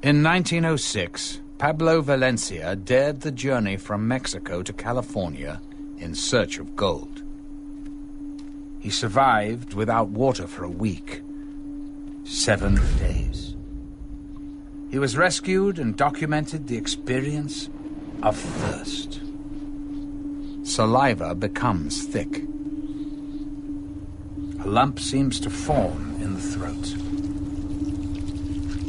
In 1906, Pablo Valencia dared the journey from Mexico to California in search of gold. He survived without water for a week, 7 days. He was rescued and documented the experience of thirst. Saliva becomes thick. A lump seems to form in the throat.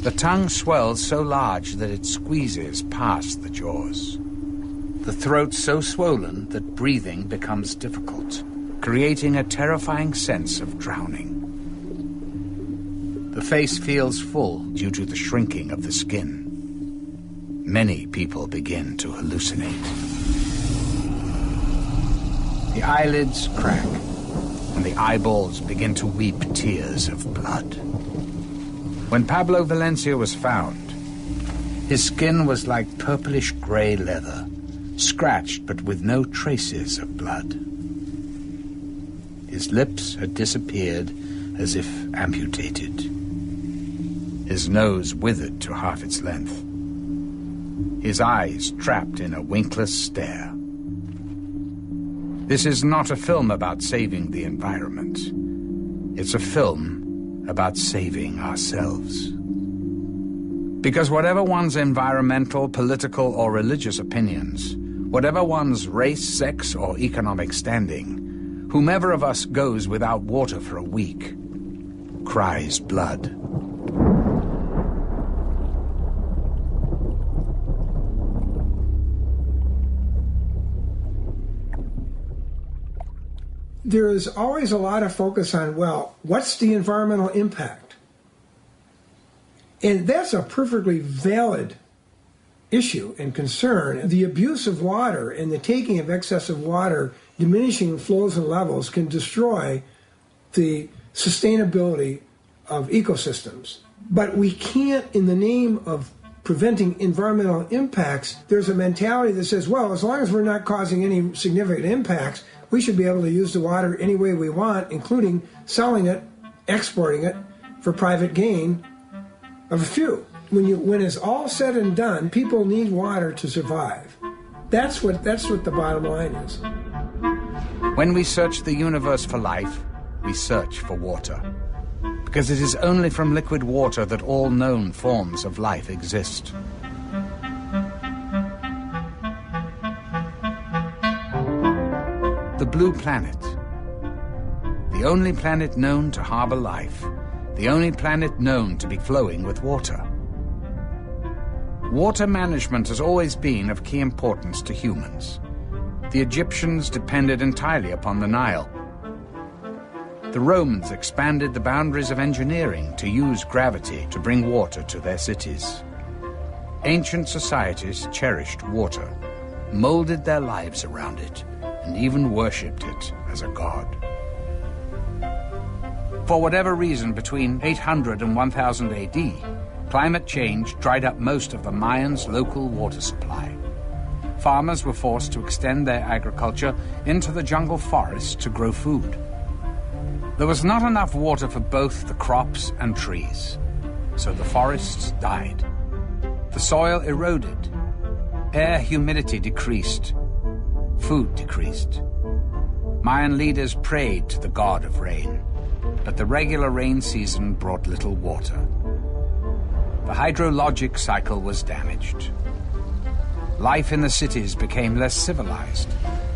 The tongue swells so large that it squeezes past the jaws. The throat so swollen that breathing becomes difficult, creating a terrifying sense of drowning. The face feels full due to the shrinking of the skin. Many people begin to hallucinate. The eyelids crack, and the eyeballs begin to weep tears of blood. When Pablo Valencia was found, his skin was like purplish gray leather, scratched but with no traces of blood. His lips had disappeared as if amputated. His nose withered to half its length. His eyes trapped in a winkless stare. This is not a film about saving the environment. It's a film about saving ourselves. Because whatever one's environmental, political, or religious opinions, whatever one's race, sex, or economic standing, whomever of us goes without water for a week cries blood. There is always a lot of focus on, well, what's the environmental impact? And that's a perfectly valid issue and concern. The abuse of water and the taking of excessive water, diminishing flows and levels, can destroy the sustainability of ecosystems. But we can't, in the name of preventing environmental impacts, there's a mentality that says, well, as long as we're not causing any significant impacts, we should be able to use the water any way we want, including selling it, exporting it for private gain of a few. When it's all said and done, people need water to survive. That's what the bottom line is. When we search the universe for life, we search for water. Because it is only from liquid water that all known forms of life exist. The blue planet. The only planet known to harbor life. The only planet known to be flowing with water. Water management has always been of key importance to humans. The Egyptians depended entirely upon the Nile. The Romans expanded the boundaries of engineering to use gravity to bring water to their cities. Ancient societies cherished water, molded their lives around it, and even worshipped it as a god. For whatever reason, between 800 and 1000 AD, climate change dried up most of the Mayans' local water supply. Farmers were forced to extend their agriculture into the jungle forests to grow food. There was not enough water for both the crops and trees, so the forests died. The soil eroded, air humidity decreased, food decreased. Mayan leaders prayed to the god of rain, but the regular rain season brought little water. The hydrologic cycle was damaged. Life in the cities became less civilized,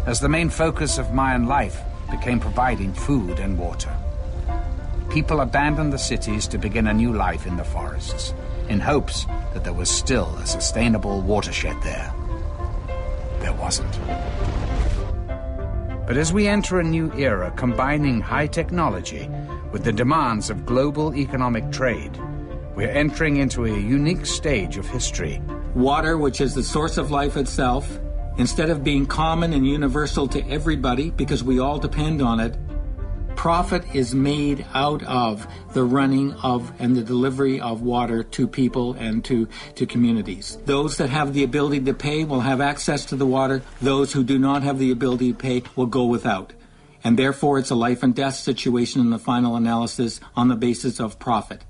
as the main focus of Mayan life became providing food and water. People abandoned the cities to begin a new life in the forests, in hopes that there was still a sustainable watershed there. There wasn't. But as we enter a new era combining high technology with the demands of global economic trade, we're entering into a unique stage of history. Water, which is the source of life itself, instead of being common and universal to everybody because we all depend on it, profit is made out of the running of and the delivery of water to people and to communities. Those that have the ability to pay will have access to the water. Those who do not have the ability to pay will go without. And therefore, it's a life and death situation in the final analysis on the basis of profit.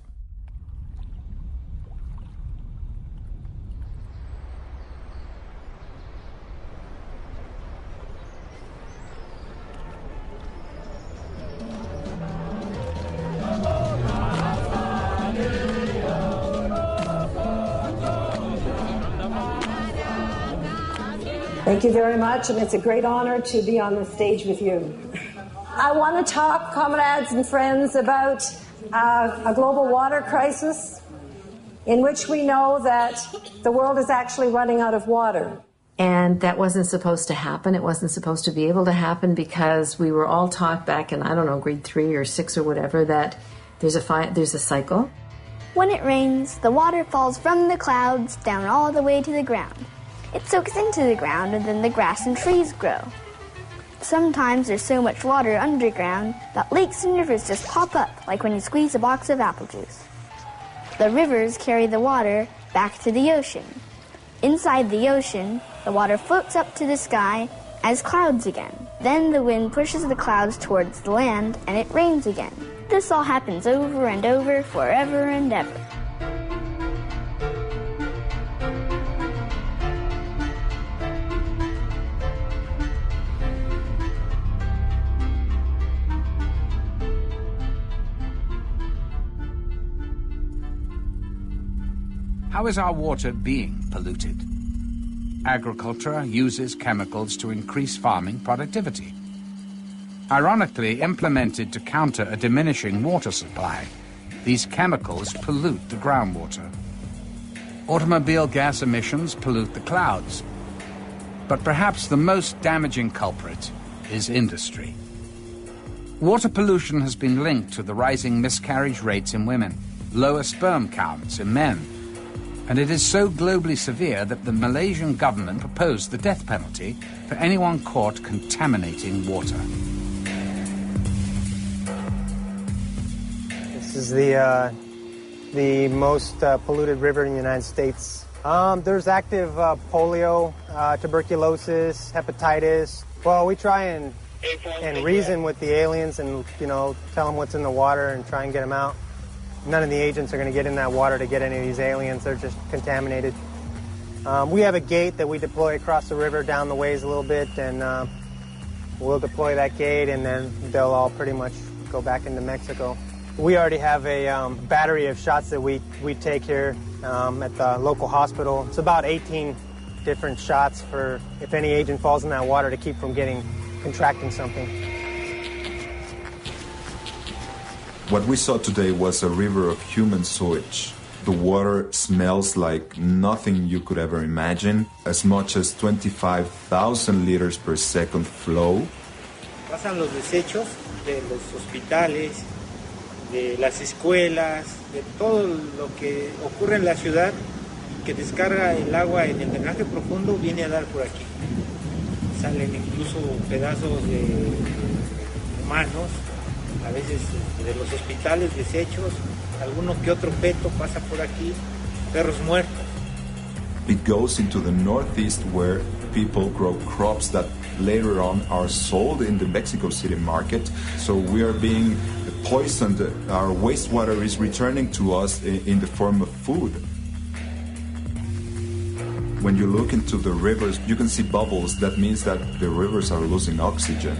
Thank you very much, and it's a great honor to be on the stage with you. I want to talk, comrades and friends, about a global water crisis in which we know that the world is actually running out of water. And that wasn't supposed to happen. It wasn't supposed to be able to happen because we were all taught back in, I don't know, grade 3 or 6 or whatever, that there's a cycle. When it rains, the water falls from the clouds down all the way to the ground. It soaks into the ground and then the grass and trees grow. Sometimes there's so much water underground that lakes and rivers just pop up, like when you squeeze a box of apple juice. The rivers carry the water back to the ocean. Inside the ocean, the water floats up to the sky as clouds again. Then the wind pushes the clouds towards the land and it rains again. This all happens over and over, forever and ever. How is our water being polluted? Agriculture uses chemicals to increase farming productivity. Ironically implemented to counter a diminishing water supply, these chemicals pollute the groundwater. Automobile gas emissions pollute the clouds. But perhaps the most damaging culprit is industry. Water pollution has been linked to the rising miscarriage rates in women, lower sperm counts in men, and it is so globally severe that the Malaysian government proposed the death penalty for anyone caught contaminating water. This is the most polluted river in the United States. There's active polio, tuberculosis, hepatitis. Well, we try and reason with the aliens and, tell them what's in the water and try and get them out. None of the agents are going to get in that water to get any of these aliens. They're just contaminated. We have a gate that we deploy across the river down the ways a little bit, and we'll deploy that gate, and then they'll all pretty much go back into Mexico. We already have a battery of shots that we take here at the local hospital. It's about 18 different shots for if any agent falls in that water to keep from contracting something. What we saw today was a river of human sewage. The water smells like nothing you could ever imagine, as much as 25,000 liters per second flow. Pasan los desechos de los hospitales, de las escuelas, de todo lo que ocurre en la ciudad y que descarga el agua en el drenaje profundo viene a dar por aquí. Salen incluso pedazos de humanos, a veces de los hospitales, desechos, alguno que otro peto pasa por aquí, perros muertos. It goes into the northeast where people grow crops that later on are sold in the Mexico City market. So we are being poisoned. Our wastewater is returning to us in the form of food. When you look into the rivers, you can see bubbles. That means that the rivers are losing oxygen.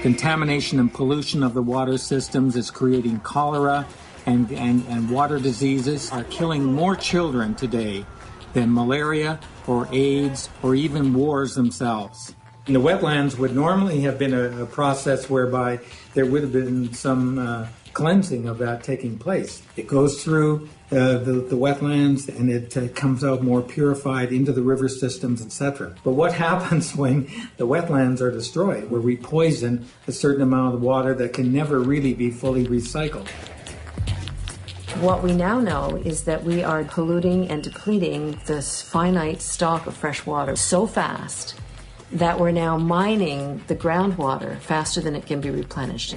Contamination and pollution of the water systems is creating cholera, and water diseases are killing more children today than malaria or AIDS or even wars themselves. The wetlands would normally have been a process whereby there would have been some cleansing of that taking place. It goes through the wetlands and it comes out more purified into the river systems, etc. But what happens when the wetlands are destroyed, where we poison a certain amount of water that can never really be fully recycled? What we now know is that we are polluting and depleting this finite stock of fresh water so fast that we're now mining the groundwater faster than it can be replenished.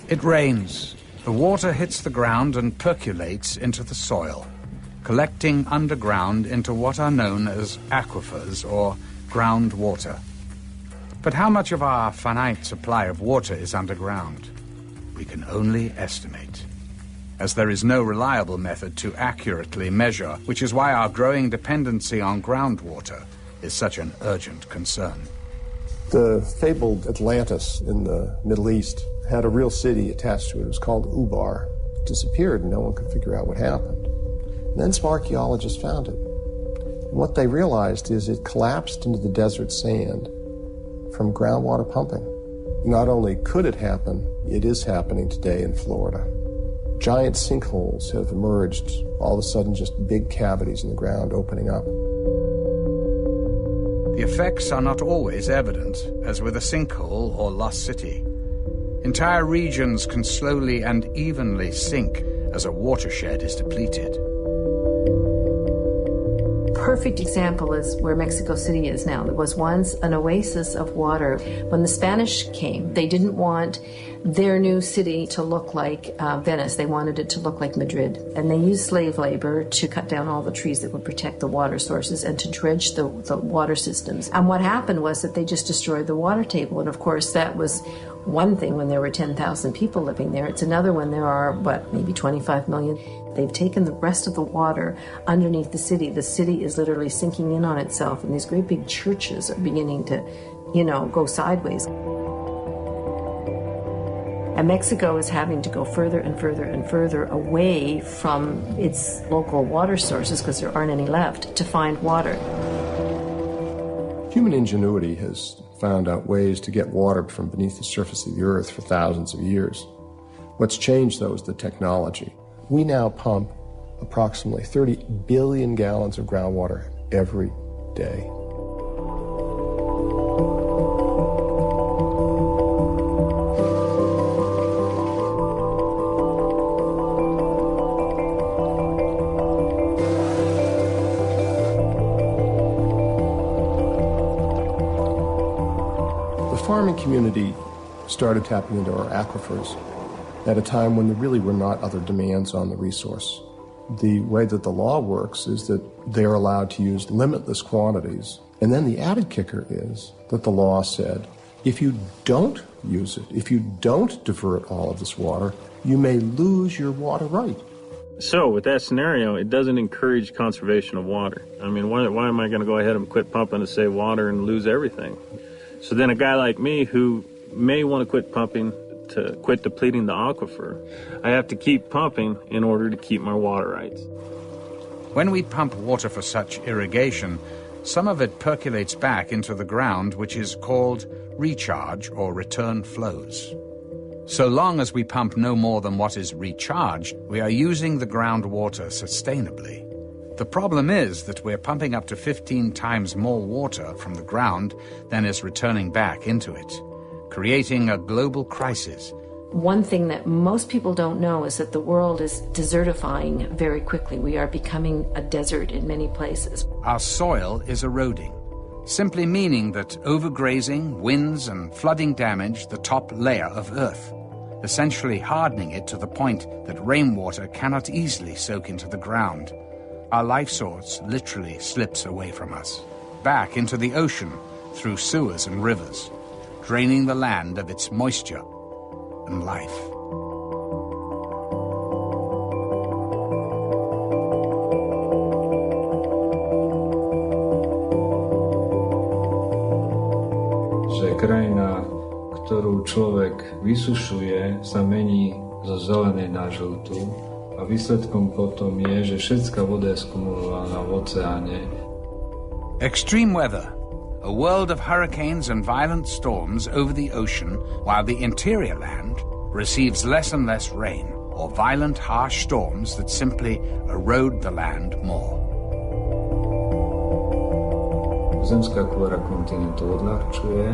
It rains. The water hits the ground and percolates into the soil, collecting underground into what are known as aquifers or groundwater. But how much of our finite supply of water is underground? We can only estimate, as there is no reliable method to accurately measure, which is why our growing dependency on groundwater is such an urgent concern. The fabled Atlantis in the Middle East had a real city attached to it. It was called Ubar. It disappeared and no one could figure out what happened. And then some archaeologists found it. And what they realized is it collapsed into the desert sand from groundwater pumping. Not only could it happen, it is happening today in Florida. Giant sinkholes have emerged, all of a sudden just big cavities in the ground opening up. The effects are not always evident, as with a sinkhole or lost city. Entire regions can slowly and evenly sink as a watershed is depleted. Perfect example is where Mexico City is now. There was once an oasis of water. When the Spanish came, they didn't want their new city to look like Venice. They wanted it to look like Madrid. And they used slave labor to cut down all the trees that would protect the water sources and to dredge the water systems. And what happened was that they just destroyed the water table. And of course, that was one thing when there were 10,000 people living there. It's another when there are, maybe 25 million. They've taken the rest of the water underneath the city. The city is literally sinking in on itself, and these great big churches are beginning to, go sideways. And Mexico is having to go further and further and further away from its local water sources, because there aren't any left, to find water. Human ingenuity has found out ways to get water from beneath the surface of the earth for thousands of years. What's changed, though, is the technology. We now pump approximately 30 billion gallons of groundwater every day. The farming community started tapping into our aquifers at a time when there really were not other demands on the resource. The way that the law works is that they're allowed to use limitless quantities. And then the added kicker is that the law said, if you don't use it, if you don't divert all of this water, you may lose your water right. So with that scenario, it doesn't encourage conservation of water. I mean, why am I going to go ahead and quit pumping to save water and lose everything? So then a guy like me who may want to quit pumping to quit depleting the aquifer, I have to keep pumping in order to keep my water rights. When we pump water for such irrigation, some of it percolates back into the ground, which is called recharge or return flows. So long as we pump no more than what is recharged, we are using the groundwater sustainably. The problem is that we're pumping up to 15 times more water from the ground than is returning back into it, creating a global crisis. One thing that most people don't know is that the world is desertifying very quickly. We are becoming a desert in many places. Our soil is eroding, simply meaning that overgrazing, winds, and flooding damage the top layer of earth, essentially hardening it to the point that rainwater cannot easily soak into the ground. Our life source literally slips away from us, back into the ocean through sewers and rivers, draining the land of its moisture and life. Že krajina, ktorú človek vysušuje, sa mení zo zelenej na žltú a výsledkom potom je, že všetká voda je skumulovaná v oceáne. Extreme weather. A world of hurricanes and violent storms over the ocean, while the interior land receives less and less rain, or violent, harsh storms that simply erode the land more. Zemská kôra kontinentu odľahčuje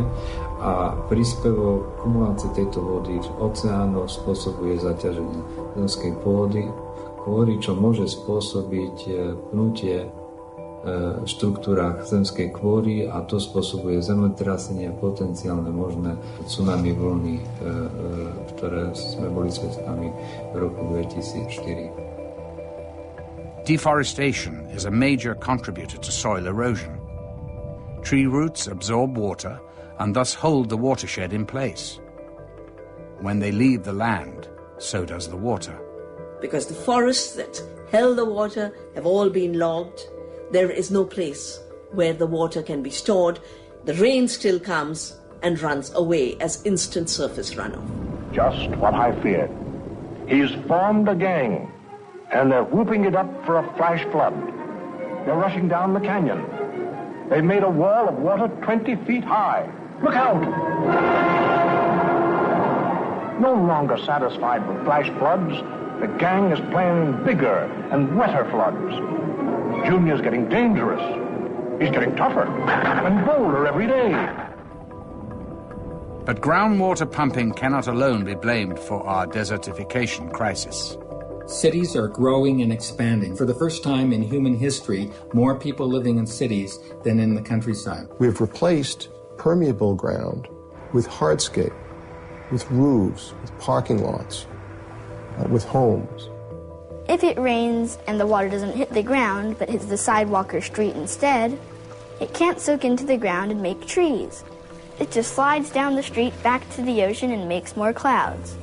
a príspevok kumulácie tejto vody v oceánoch spôsobuje zaťaženie zemskej pôdy, kôry, čo môže spôsobiť pnutie v štruktúrách zemskej kôry a to spôsobuje zemetrasenie a potenciálne možné tsunami vlny, ktoré sme boli svedkami v roku 2004. Deforestation is a major contributor to soil erosion. Tree roots absorb water and thus hold the watershed in place. When they leave the land, so does the water. Because the forests that held the water have all been logged, there is no place where the water can be stored. The rain still comes and runs away as instant surface runoff. Just what I feared. He's formed a gang, and they're whooping it up for a flash flood. They're rushing down the canyon. They've made a wall of water 20 feet high. Look out! No longer satisfied with flash floods, the gang is planning bigger and wetter floods. Junior's getting dangerous. He's getting tougher and bolder every day. But groundwater pumping cannot alone be blamed for our desertification crisis. Cities are growing and expanding. For the first time in human history, more people living in cities than in the countryside. We have replaced permeable ground with hardscape, with roofs, with parking lots, with homes. If it rains and the water doesn't hit the ground but hits the sidewalk or street instead, it can't soak into the ground and make trees. It just slides down the street back to the ocean and makes more clouds.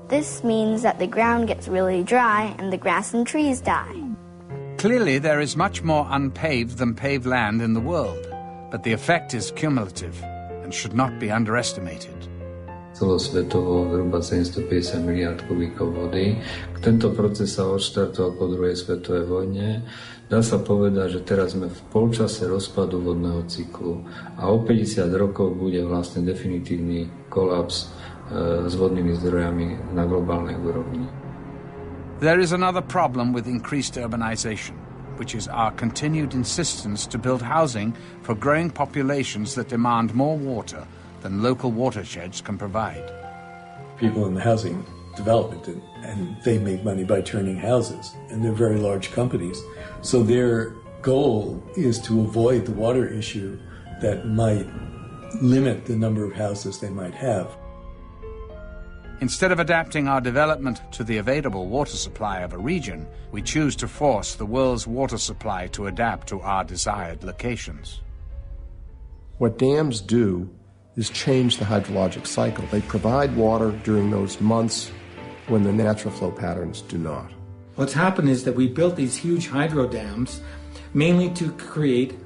This means that the ground gets really dry and the grass and trees die. Clearly, there is much more unpaved than paved land in the world, but the effect is cumulative and should not be underestimated. Celosvetovo zhruba 750 miliard kubíkov vody. Tento proces sa odštartoval po druhej svetovej vojne. Dá sa povedať, že teraz sme v polčase rozpadu vodného cyklu a o 50 rokov bude vlastne definitívny kolaps s vodnými zdrojami na globálnej úrovni. There is another problem with increased urbanization, which is our continued insistence to build housing for growing populations that demand more water than local watersheds can provide. People in the housing development, and they make money by turning houses, and they're very large companies. So their goal is to avoid the water issue that might limit the number of houses they might have. Instead of adapting our development to the available water supply of a region, we choose to force the world's water supply to adapt to our desired locations. What dams do is change the hydrologic cycle. They provide water during those months when the natural flow patterns do not. What's happened is that we built these huge hydro dams mainly to create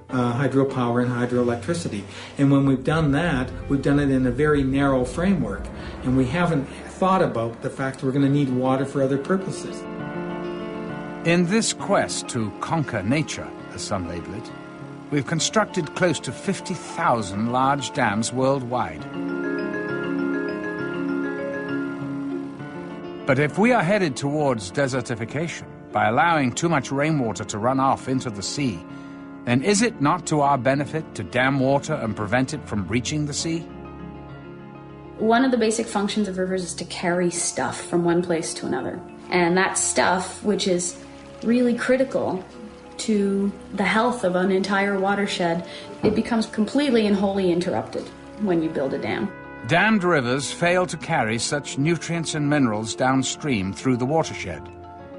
hydropower and hydroelectricity. And when we've done that, we've done it in a very narrow framework. And we haven't thought about the fact that we're going to need water for other purposes. In this quest to conquer nature, as some label it, we've constructed close to 50,000 large dams worldwide. But if we are headed towards desertification by allowing too much rainwater to run off into the sea, then is it not to our benefit to dam water and prevent it from reaching the sea? One of the basic functions of rivers is to carry stuff from one place to another. And that stuff, which is really critical to the health of an entire watershed, it becomes completely and wholly interrupted when you build a dam. Dammed rivers fail to carry such nutrients and minerals downstream through the watershed,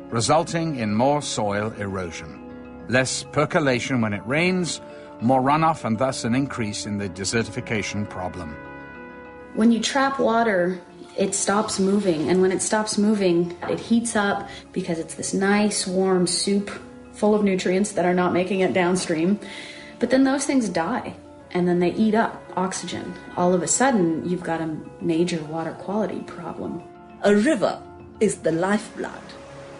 resulting in more soil erosion. Less percolation when it rains, more runoff, and thus an increase in the desertification problem. When you trap water, it stops moving, and when it stops moving, it heats up because it's this nice, warm soup full of nutrients that are not making it downstream. But then those things die, and then they eat up oxygen. All of a sudden, you've got a major water quality problem. A river is the lifeblood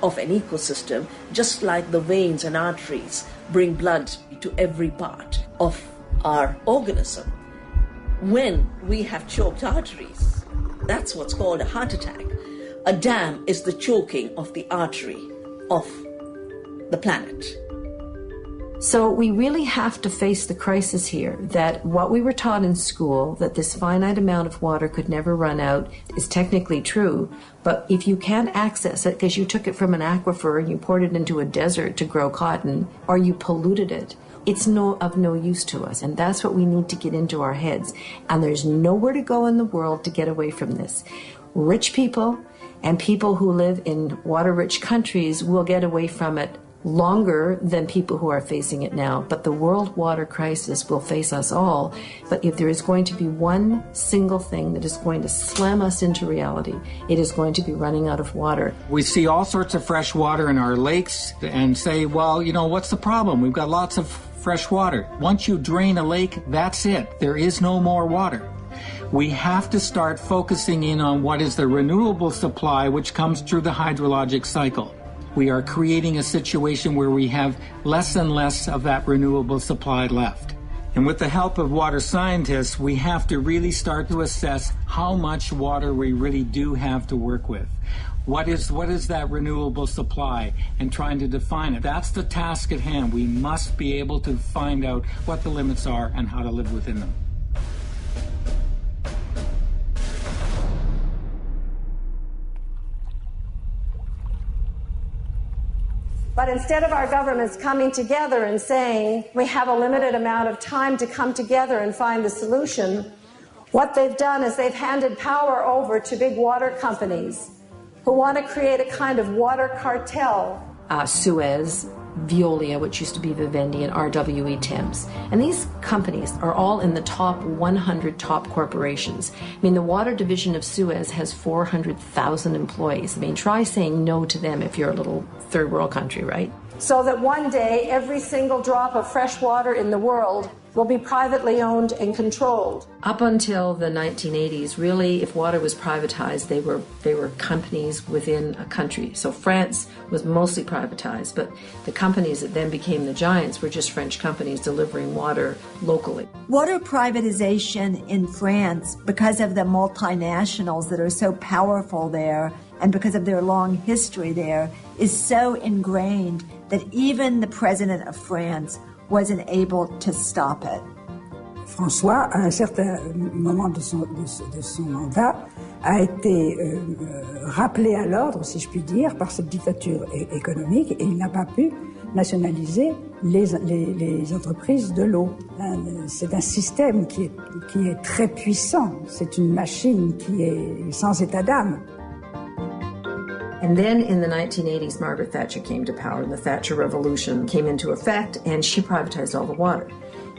of an ecosystem, just like the veins and arteries bring blood to every part of our organism. When we have choked arteries, That's what's called a heart attack. A dam is the choking of the artery of the planet. So we really have to face the crisis here that what we were taught in school, that this finite amount of water could never run out, is technically true. But if you can't access it because you took it from an aquifer and you poured it into a desert to grow cotton, or you polluted it, it's of no use to us. And that's what we need to get into our heads. And there's nowhere to go in the world to get away from this. Rich people and people who live in water-rich countries will get away from it longer than people who are facing it now. But the world water crisis will face us all. But if there is going to be one single thing that is going to slam us into reality, it is going to be running out of water. We see all sorts of fresh water in our lakes and say, well, you know, what's the problem? We've got lots of fresh water. Once you drain a lake, that's it. There is no more water. We have to start focusing in on what is the renewable supply, which comes through the hydrologic cycle. We are creating a situation where we have less and less of that renewable supply left. And with the help of water scientists, we have to really start to assess how much water we really do have to work with. What is that renewable supply, and trying to define it. That's the task at hand. We must be able to find out what the limits are and how to live within them. But instead of our governments coming together and saying, we have a limited amount of time to come together and find the solution, what they've done is they've handed power over to big water companies who want to create a kind of water cartel. Suez, Veolia, which used to be Vivendi, and RWE Thames. And these companies are all in the top 100 top corporations. I mean, the water division of Suez has 400,000 employees. I mean, try saying no to them if you're a little third world country, right? So that one day, every single drop of fresh water in the world will be privately owned and controlled. Up until the 1980s, really, if water was privatized, they were companies within a country. So France was mostly privatized, but the companies that then became the giants were just French companies delivering water locally. Water privatization in France, because of the multinationals that are so powerful there, and because of their long history there, is so ingrained that even the president of France wasn't able to stop it. François, à un certain moment de son mandat, a été rappelé à l'ordre, si je puis dire, par cette dictature économique, et il n'a pas pu nationaliser les entreprises de l'eau. C'est un système qui est très puissant, c'est une machine qui est sans état d'âme. And then in the 1980s, Margaret Thatcher came to power, and the Thatcher Revolution came into effect, and she privatized all the water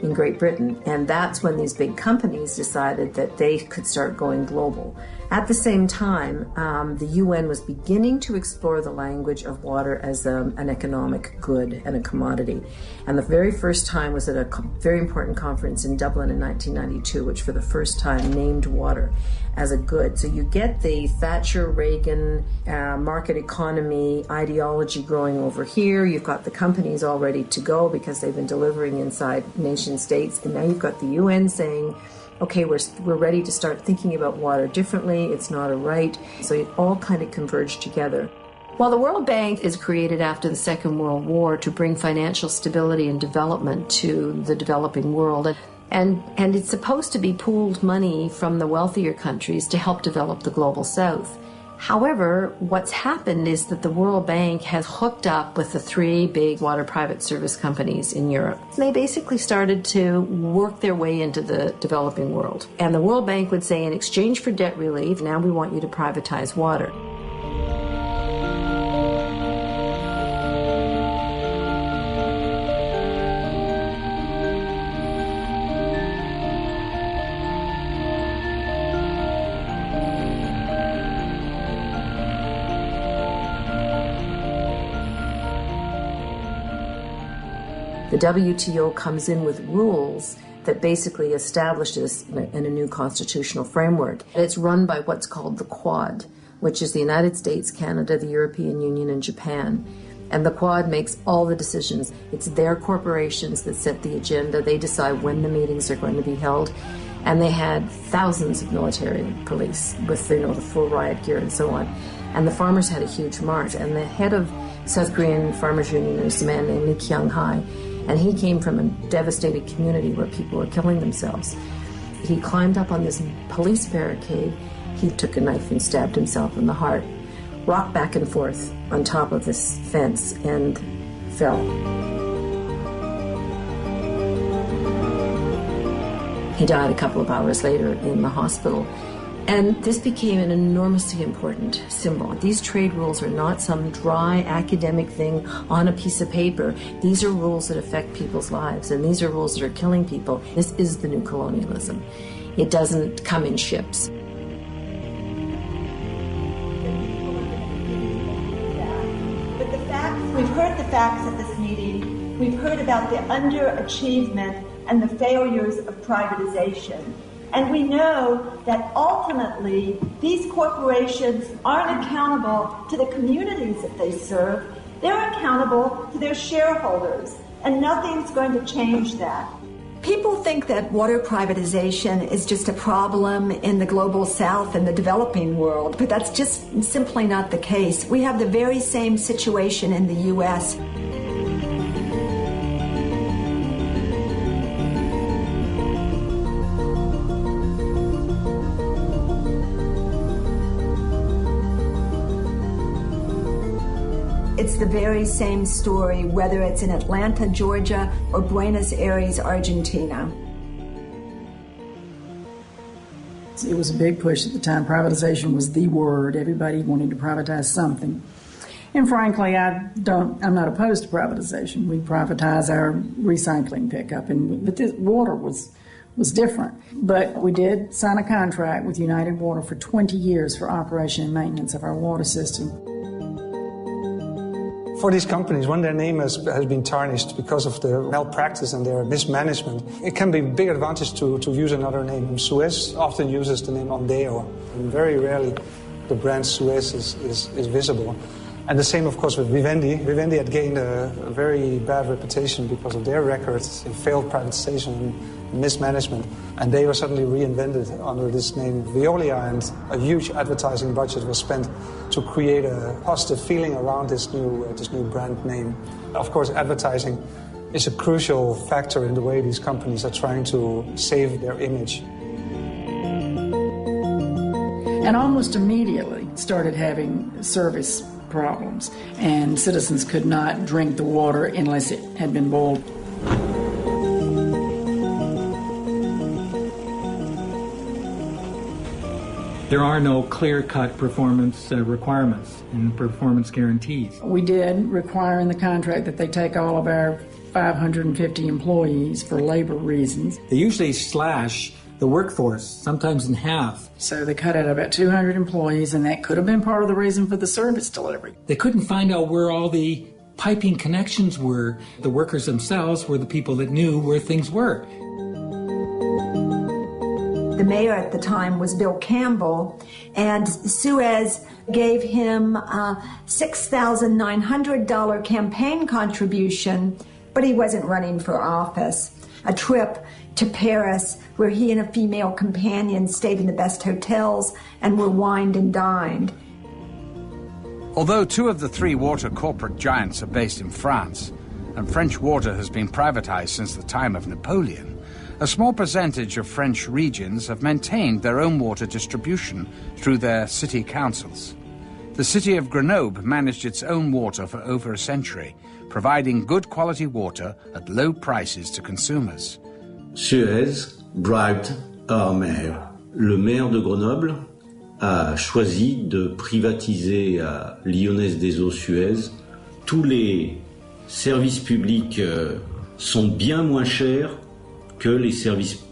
in Great Britain. And that's when these big companies decided that they could start going global. At the same time, the UN was beginning to explore the language of water as an economic good and a commodity. And the very first time was at a very important conference in Dublin in 1992, which for the first time named water as a good. So you get the Thatcher-Reagan market economy ideology growing over here. You've got the companies all ready to go because they've been delivering inside nation states. And now you've got the UN saying, okay, we're ready to start thinking about water differently. It's not a right. So it all kind of converged together. Well, the World Bank is created after the Second World War to bring financial stability and development to the developing world. And it's supposed to be pooled money from the wealthier countries to help develop the global south. However, what's happened is that the World Bank has hooked up with the three big water private service companies in Europe. They basically started to work their way into the developing world. And the World Bank would say, in exchange for debt relief, now we want you to privatize water. The WTO comes in with rules that basically establish this in a new constitutional framework. It's run by what's called the Quad, which is the United States, Canada, the European Union, and Japan. And the Quad makes all the decisions. It's their corporations that set the agenda. They decide when the meetings are going to be held. And they had thousands of military police with, the full riot gear and so on. And the farmers had a huge march. And the head of South Korean Farmers Union is a man named Lee Kyung-hae. And he came from a devastated community where people were killing themselves. He climbed up on this police barricade. He took a knife and stabbed himself in the heart, rocked back and forth on top of this fence, and fell. He died a couple of hours later in the hospital. And this became an enormously important symbol. These trade rules are not some dry academic thing on a piece of paper. These are rules that affect people's lives, and these are rules that are killing people. This is the new colonialism. It doesn't come in ships. But the facts, we've heard the facts at this meeting. We've heard about the underachievement and the failures of privatization. And we know that ultimately these corporations aren't accountable to the communities that they serve. They're accountable to their shareholders, and nothing's going to change that. People think that water privatization is just a problem in the global south and the developing world, but that's just simply not the case. We have the very same situation in the U.S. It's the very same story, whether it's in Atlanta, Georgia, or Buenos Aires, Argentina. It was a big push at the time. Privatization was the word. Everybody wanted to privatize something. And frankly, I'm not opposed to privatization. We privatize our recycling pickup, but this water was different. But we did sign a contract with United Water for 20 years for operation and maintenance of our water system. For these companies, when their name has been tarnished because of their malpractice and their mismanagement, it can be a big advantage to use another name. Suez often uses the name Ondeo, and very rarely the brand Suez is visible. And the same, of course, with Vivendi. Vivendi had gained a very bad reputation because of their records in failed privatization and mismanagement. And they were suddenly reinvented under this name Veolia, and a huge advertising budget was spent to create a positive feeling around this new brand name. Of course, advertising is a crucial factor in the way these companies are trying to save their image. And almost immediately started having service problems, and citizens could not drink the water unless it had been boiled. There are no clear-cut performance requirements and performance guarantees. We did require in the contract that they take all of our 550 employees for labor reasons. They usually slash the workforce, sometimes in half. So they cut out about 200 employees, and that could have been part of the reason for the service delivery. They couldn't find out where all the piping connections were. The workers themselves were the people that knew where things were. The mayor at the time was Bill Campbell, and Suez gave him a $6,900 campaign contribution, but he wasn't running for office. A trip to Paris where he and a female companion stayed in the best hotels and were wined and dined. Although 2 of the 3 water corporate giants are based in France, and French water has been privatized since the time of Napoleon, a small percentage of French regions have maintained their own water distribution through their city councils. The city of Grenoble managed its own water for over a century, providing good quality water at low prices to consumers. Suez bribed our mayor. Le maire de Grenoble a choisi de privatiser à Lyonnaise des Eaux Suez. Tous les services publics sont bien moins chers que les services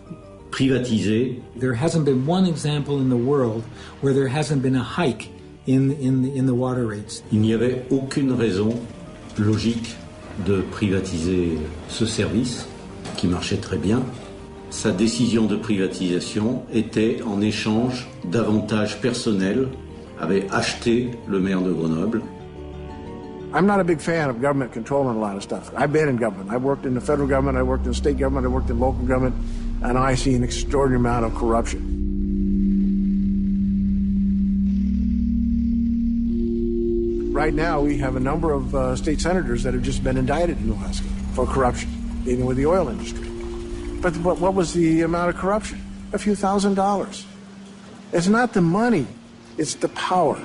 privatisés. There hasn't been one example in the world where there hasn't been a hike in the water rates. Il n'y avait aucune raison logique de privatiser ce service qui marchait très bien. Sa décision de privatisation était en échange d'avantages personnels, avait acheté le maire de Grenoble. I'm not a big fan of government controlling a lot of stuff. I've been in government. I worked in the federal government, I worked in state government, I worked in local government. and I see an extraordinary amount of corruption. Right now, we have a number of state senators that have just been indicted in Alaska for corruption, dealing with the oil industry. But what was the amount of corruption? A few $1,000s. It's not the money, it's the power.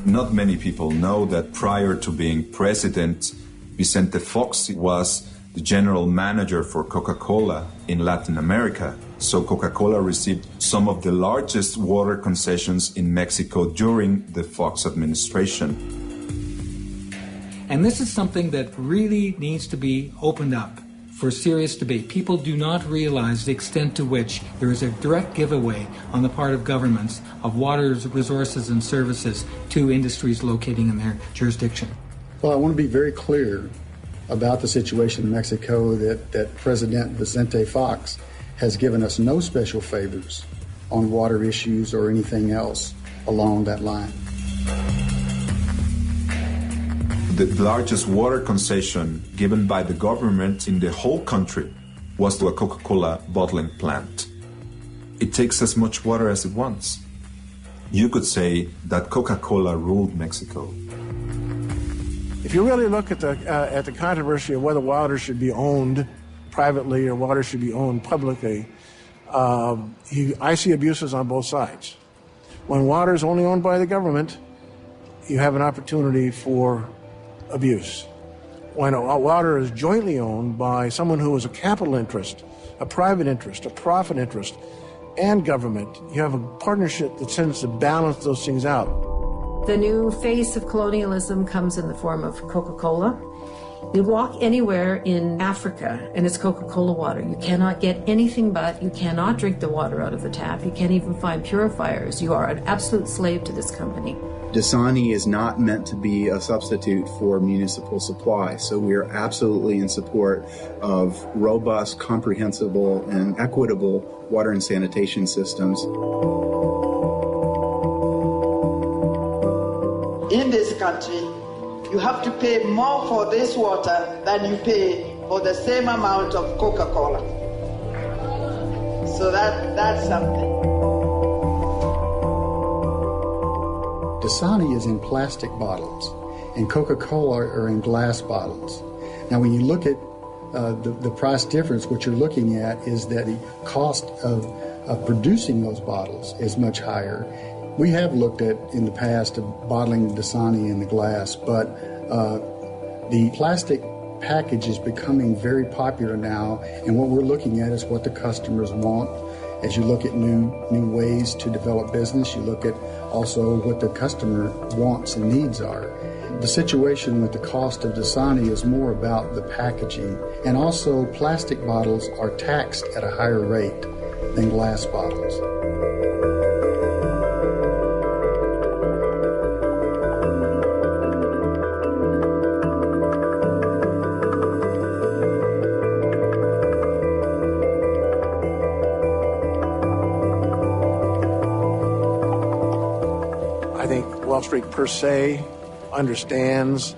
Not many people know that prior to being president, Vicente Fox was the general manager for Coca-Cola in Latin America. So Coca-Cola received some of the largest water concessions in Mexico during the Fox administration. And this is something that really needs to be opened up for serious debate. People do not realize the extent to which there is a direct giveaway on the part of governments of water resources and services to industries locating in their jurisdiction. Well, I want to be very clear about the situation in Mexico that President Vicente Fox has given us no special favors on water issues or anything else along that line. The largest water concession given by the government in the whole country was to a Coca-Cola bottling plant. It takes as much water as it wants. You could say that Coca-Cola ruled Mexico. If you really look at the controversy of whether water should be owned privately or water should be owned publicly, I see abuses on both sides. When water is only owned by the government, you have an opportunity for abuse. When water is jointly owned by someone who is a capital interest, a private interest, a profit interest, and government, you have a partnership that tends to balance those things out. The new face of colonialism comes in the form of Coca-Cola. You walk anywhere in Africa and it's Coca-Cola water. You cannot get anything but, you cannot drink the water out of the tap. You can't even find purifiers. You are an absolute slave to this company. Dasani is not meant to be a substitute for municipal supply, so we are absolutely in support of robust, comprehensible, and equitable water and sanitation systems. In this country, you have to pay more for this water than you pay for the same amount of Coca-Cola. So that's something. Dasani is in plastic bottles, and Coca-Cola are in glass bottles. Now, when you look at the price difference, what you're looking at is that the cost of producing those bottles is much higher. We have looked at, in the past, of bottling Dasani in the glass, but the plastic package is becoming very popular now, and what we're looking at is what the customers want. As you look at new ways to develop business, you look at also what the customer wants and needs are. The situation with the cost of Dasani is more about the packaging, and also plastic bottles are taxed at a higher rate than glass bottles. Wall Street per se understands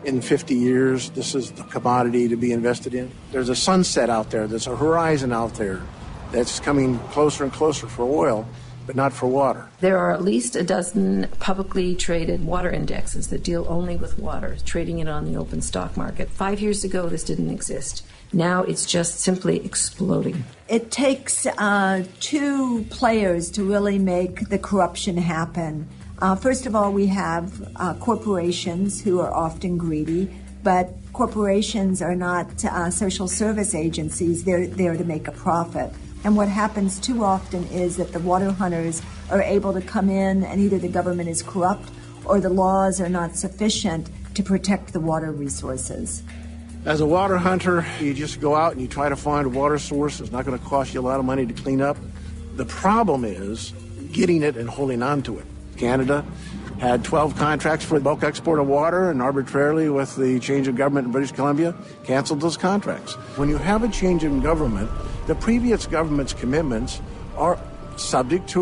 in 50 years this is the commodity to be invested in. There's a sunset out there, there's a horizon out there that's coming closer and closer for oil, but not for water. There are at least a dozen publicly traded water indexes that deal only with water, trading it on the open stock market. 5 years ago, this didn't exist. Now it's just simply exploding. It takes two players to really make the corruption happen. First of all, we have corporations who are often greedy, but corporations are not social service agencies. They're there to make a profit. And what happens too often is that the water hunters are able to come in and either the government is corrupt or the laws are not sufficient to protect the water resources. As a water hunter, you just go out and you try to find a water source. It's not going to cost you a lot of money to clean up. The problem is getting it and holding on to it. Canada had 12 contracts for bulk export of water, and arbitrarily, with the change of government in British Columbia, canceled those contracts. When you have a change in government, the previous government's commitments are subject to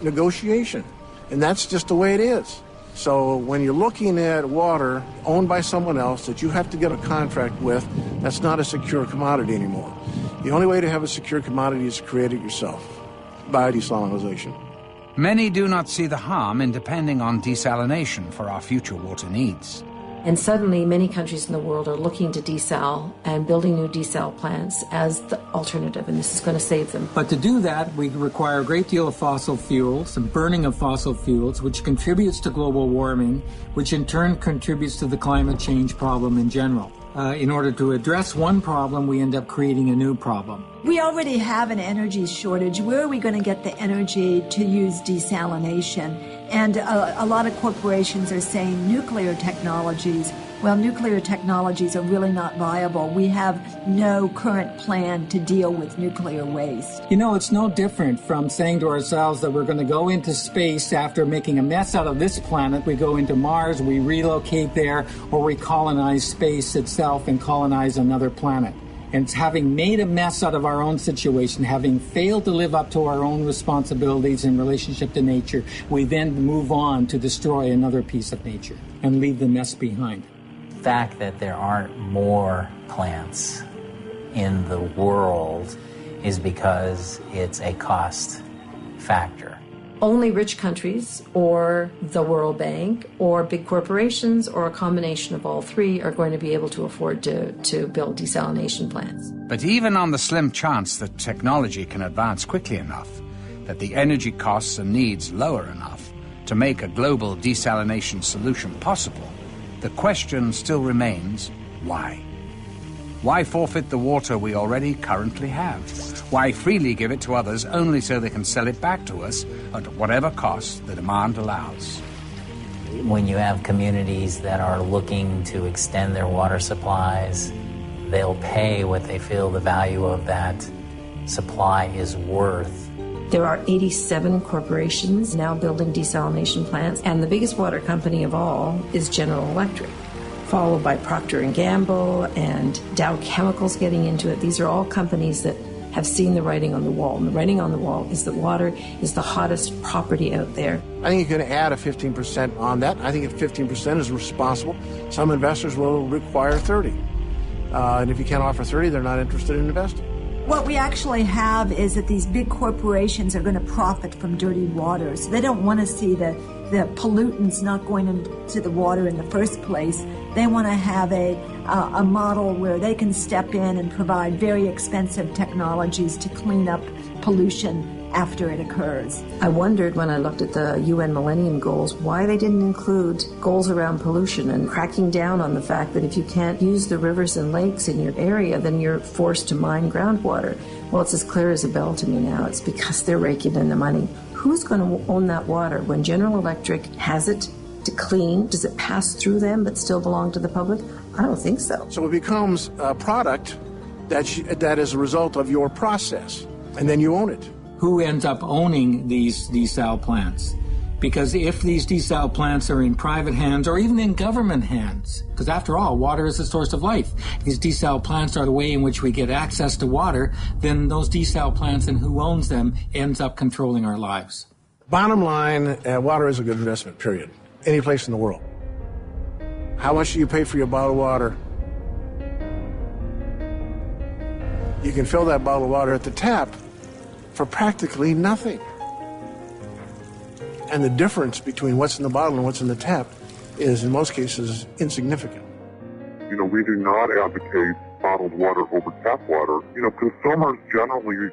renegotiation, and that's just the way it is. So when you're looking at water owned by someone else that you have to get a contract with, that's not a secure commodity anymore. The only way to have a secure commodity is to create it yourself by desalination. Many do not see the harm in depending on desalination for our future water needs. And suddenly, many countries in the world are looking to desal and building new desal plants as the alternative, and this is going to save them. But to do that, we require a great deal of fossil fuels, and burning of fossil fuels, which contributes to global warming, which in turn contributes to the climate change problem in general. In order to address one problem, we end up creating a new problem. We already have an energy shortage. Where are we going to get the energy to use desalination? And a lot of corporations are saying nuclear technologies. Well, nuclear technologies are really not viable. We have no current plan to deal with nuclear waste. You know, it's no different from saying to ourselves that we're going to go into space after making a mess out of this planet. We go into Mars, we relocate there, or we colonize space itself and colonize another planet. And having made a mess out of our own situation, having failed to live up to our own responsibilities in relationship to nature, we then move on to destroy another piece of nature and leave the mess behind. The fact that there aren't more plants in the world is because it's a cost factor. Only rich countries or the World Bank or big corporations or a combination of all three are going to be able to afford to build desalination plants. But even on the slim chance that technology can advance quickly enough, that the energy costs and needs lower enough to make a global desalination solution possible, the question still remains, why? Why forfeit the water we already currently have? Why freely give it to others only so they can sell it back to us at whatever cost the demand allows? When you have communities that are looking to extend their water supplies, they'll pay what they feel the value of that supply is worth. There are 87 corporations now building desalination plants, and the biggest water company of all is General Electric, followed by Procter & Gamble and Dow Chemicals getting into it. These are all companies that have seen the writing on the wall, and the writing on the wall is that water is the hottest property out there. I think you can add a 15% on that. I think if 15% is responsible, some investors will require 30. And if you can't offer 30, they're not interested in investing. What we actually have is that these big corporations are going to profit from dirty water. So they don't want to see the pollutants not going into the water in the first place. They want to have a model where they can step in and provide very expensive technologies to clean up pollution after it occurs. I wondered when I looked at the UN Millennium Goals why they didn't include goals around pollution and cracking down on the fact that if you can't use the rivers and lakes in your area, then you're forced to mine groundwater. Well, it's as clear as a bell to me now. It's because they're raking in the money. Who's going to own that water? When General Electric has it to clean, does it pass through them but still belong to the public? I don't think so. So it becomes a product that is a result of your process, and then you own it. Who ends up owning these desal plants? Because if these desal plants are in private hands or even in government hands, because after all, water is the source of life. If these desal plants are the way in which we get access to water, then those desal plants and who owns them ends up controlling our lives. Bottom line, water is a good investment, period. Any place in the world. How much do you pay for your bottle of water? You can fill that bottle of water at the tap for practically nothing. And the difference between what's in the bottle and what's in the tap is, in most cases, insignificant. We do not advocate bottled water over tap water. Consumers generally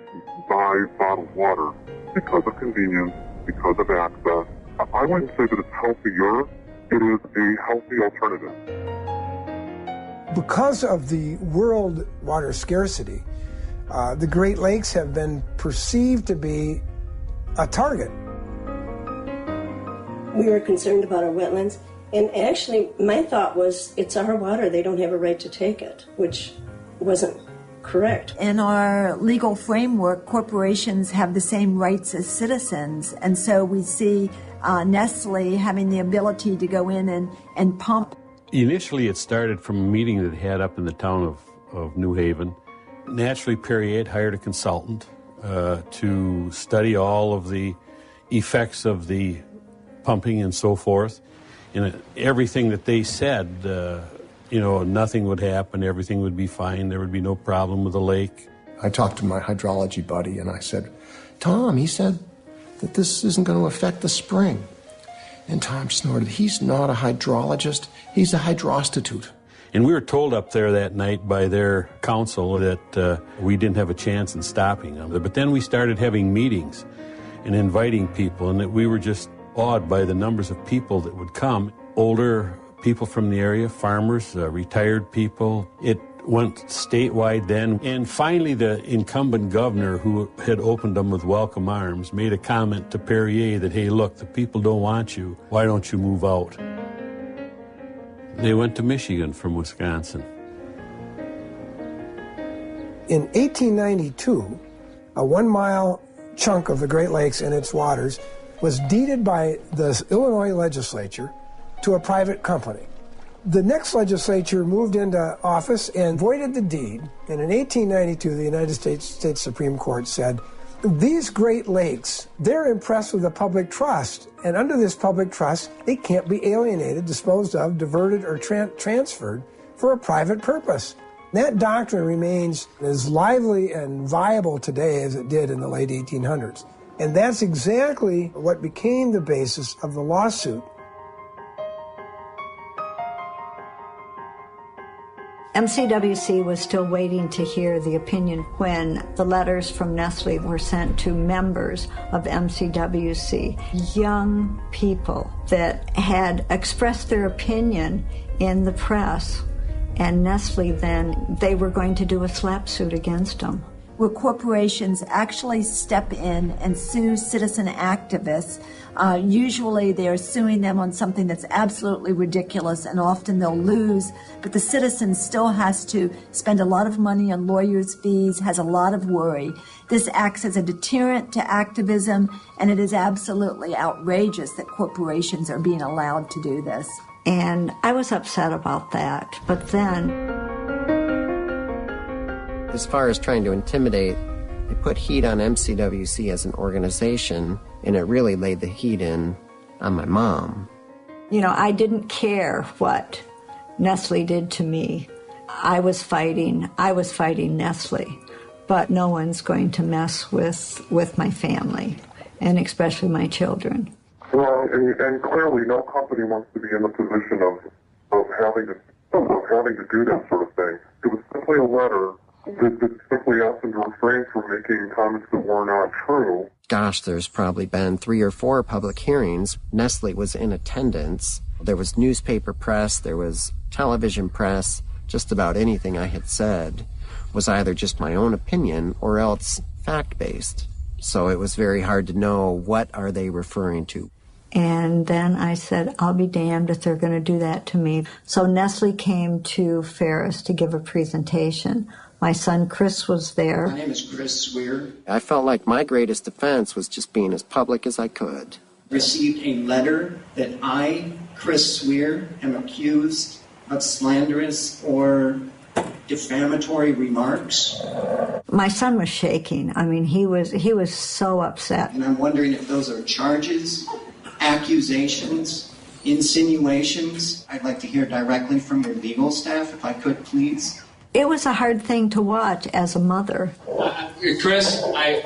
buy bottled water because of convenience, because of access. I wouldn't say that it's healthier. It is a healthy alternative. Because of the world water scarcity, the Great Lakes have been perceived to be a target. We were concerned about our wetlands, and actually my thought was it's our water, they don't have a right to take it, which wasn't correct. In our legal framework, corporations have the same rights as citizens, and so we see Nestle having the ability to go in and pump. Initially it started from a meeting that had up in the town of New Haven. Naturally, Perrier hired a consultant to study all of the effects of the pumping and so forth. And everything that they said, nothing would happen, everything would be fine, there would be no problem with the lake. I talked to my hydrology buddy and I said, Tom, he said that this isn't going to affect the spring. And Tom snorted, he's not a hydrologist, he's a hydrostitute. And we were told up there that night by their council that we didn't have a chance in stopping them. But then we started having meetings and inviting people, and that we were just awed by the numbers of people that would come. Older people from the area, farmers, retired people. It went statewide then. And finally, the incumbent governor, who had opened them with welcome arms, made a comment to Perrier that, hey, look, the people don't want you. Why don't you move out? They went to Michigan from Wisconsin. In 1892, a 1-mile chunk of the Great Lakes and its waters was deeded by the Illinois legislature to a private company. The next legislature moved into office and voided the deed, and in 1892 the United States Supreme Court said, these Great Lakes, they're impressed with the public trust, and under this public trust, they can't be alienated, disposed of, diverted, or transferred for a private purpose. That doctrine remains as lively and viable today as it did in the late 1800s. And that's exactly what became the basis of the lawsuit. MCWC was still waiting to hear the opinion when the letters from Nestle were sent to members of MCWC, young people that had expressed their opinion in the press, and Nestle then, they were going to do a slap suit against them. Where corporations actually step in and sue citizen activists. Usually they're suing them on something that's absolutely ridiculous, and often they'll lose, but the citizen still has to spend a lot of money on lawyers' fees, has a lot of worry. This acts as a deterrent to activism, and it is absolutely outrageous that corporations are being allowed to do this. And I was upset about that, but then... As far as trying to intimidate, they put heat on MCWC as an organization, and it really laid the heat in on my mom. You know, I didn't care what Nestle did to me. I was fighting Nestle, but no one's going to mess with my family, and especially my children. Well, and clearly no company wants to be in the position of having to do that sort of thing. It was simply a letter that simply asked them to refrain from making comments that were not true. Gosh, there's probably been 3 or 4 public hearings. Nestle was in attendance. There was newspaper press, there was television press. Just about anything I had said was either just my own opinion or else fact-based. So it was very hard to know what are they referring to. And then I said, I'll be damned if they're going to do that to me. So Nestle came to Ferris to give a presentation. My son Chris was there. My name is Chris Swear. I felt like my greatest defense was just being as public as I could. Received a letter that I, Chris Swear, am accused of slanderous or defamatory remarks. My son was shaking. I mean, he was so upset. And I'm wondering if those are charges, accusations, insinuations. I'd like to hear directly from your legal staff, if I could, please. It was a hard thing to watch as a mother. Chris, Fred,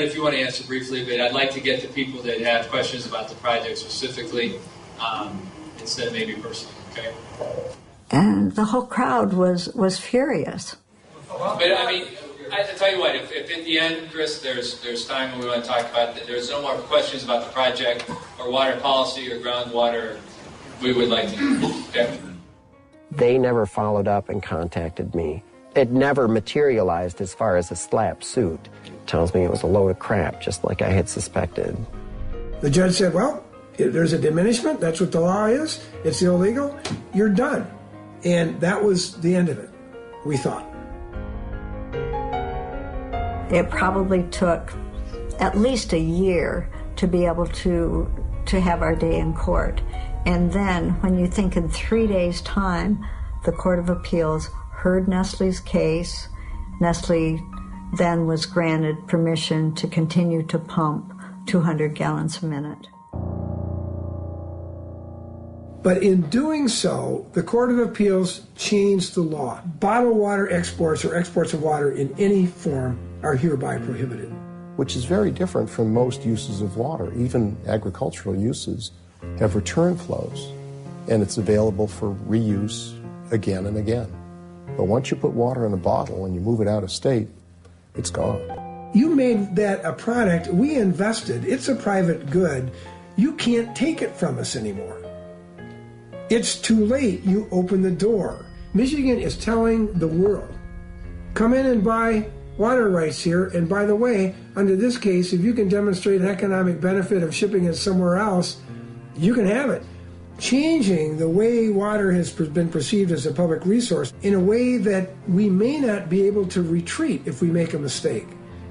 if you want to answer briefly, but I'd like to get the people that have questions about the project specifically, instead of maybe personally, okay? And the whole crowd was furious. But I mean, I tell you what, if at the end, Chris, there's time when we want to talk about that, there's no more questions about the project or water policy or groundwater, we would like to, okay? They never followed up and contacted me. It never materialized as far as a slap suit. It tells me it was a load of crap, just like I had suspected. The judge said, well, if there's a diminishment, that's what the law is, it's illegal, you're done. And that was the end of it, we thought. It probably took at least a year to be able to have our day in court. And then, when you think in 3 days' time, the Court of Appeals heard Nestle's case. Nestle then was granted permission to continue to pump 200 gallons a minute. But in doing so, the Court of Appeals changed the law. Bottled water exports or exports of water in any form are hereby prohibited. Which is very different from most uses of water. Even agricultural uses have return flows, and it's available for reuse again and again. But once you put water in a bottle and you move it out of state, it's gone. You made that a product, we invested, it's a private good, you can't take it from us anymore. It's too late, you open the door. Michigan is telling the world, come in and buy water rights here, and by the way, under this case, if you can demonstrate an economic benefit of shipping it somewhere else, you can have it. Changing the way water has been perceived as a public resource in a way that we may not be able to retreat if we make a mistake.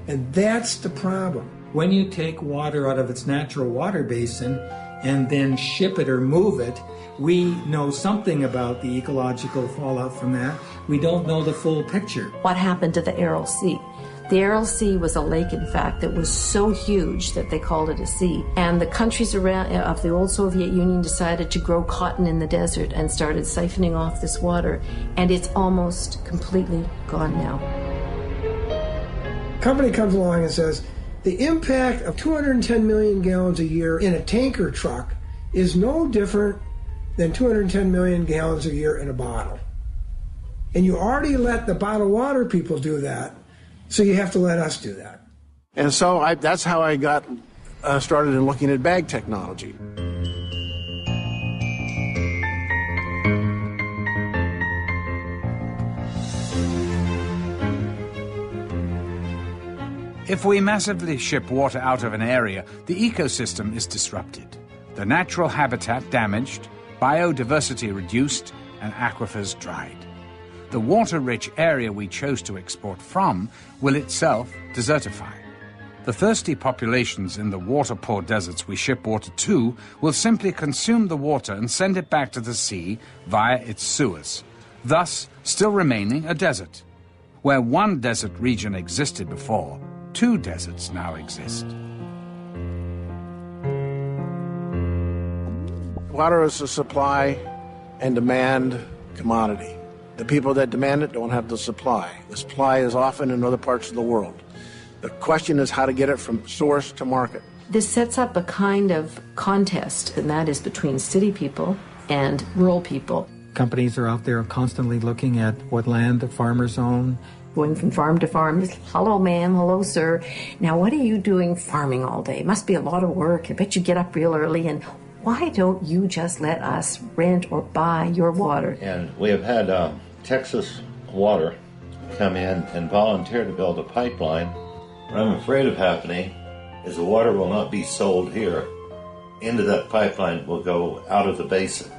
And that's the problem. When you take water out of its natural water basin and then ship it or move it, we know something about the ecological fallout from that. We don't know the full picture. What happened to the Aral Sea? The Aral Sea was a lake, in fact, that was so huge that they called it a sea. And the countries around of the old Soviet Union decided to grow cotton in the desert and started siphoning off this water. And it's almost completely gone now. Company comes along and says, the impact of 210 million gallons a year in a tanker truck is no different than 210 million gallons a year in a bottle. And you already let the bottled water people do that, so you have to let us do that. And so that's how I got started in looking at bag technology. If we massively ship water out of an area, the ecosystem is disrupted, the natural habitat damaged, biodiversity reduced, and aquifers dried. The water-rich area we chose to export from will itself desertify. The thirsty populations in the water-poor deserts we ship water to will simply consume the water and send it back to the sea via its sewers, thus still remaining a desert. Where one desert region existed before, two deserts now exist. Water is a supply and demand commodity. The people that demand it don't have the supply. The supply is often in other parts of the world. The question is how to get it from source to market. This sets up a kind of contest, and that is between city people and rural people. Companies are out there constantly looking at what land the farmers own. Going from farm to farm, hello ma'am, hello sir. Now what are you doing farming all day? Must be a lot of work. I bet you get up real early, and why don't you just let us rent or buy your water? And we have had Texas Water come in and volunteer to build a pipeline. What I'm afraid of happening is the water will not be sold here. Into that pipeline will go out of the basin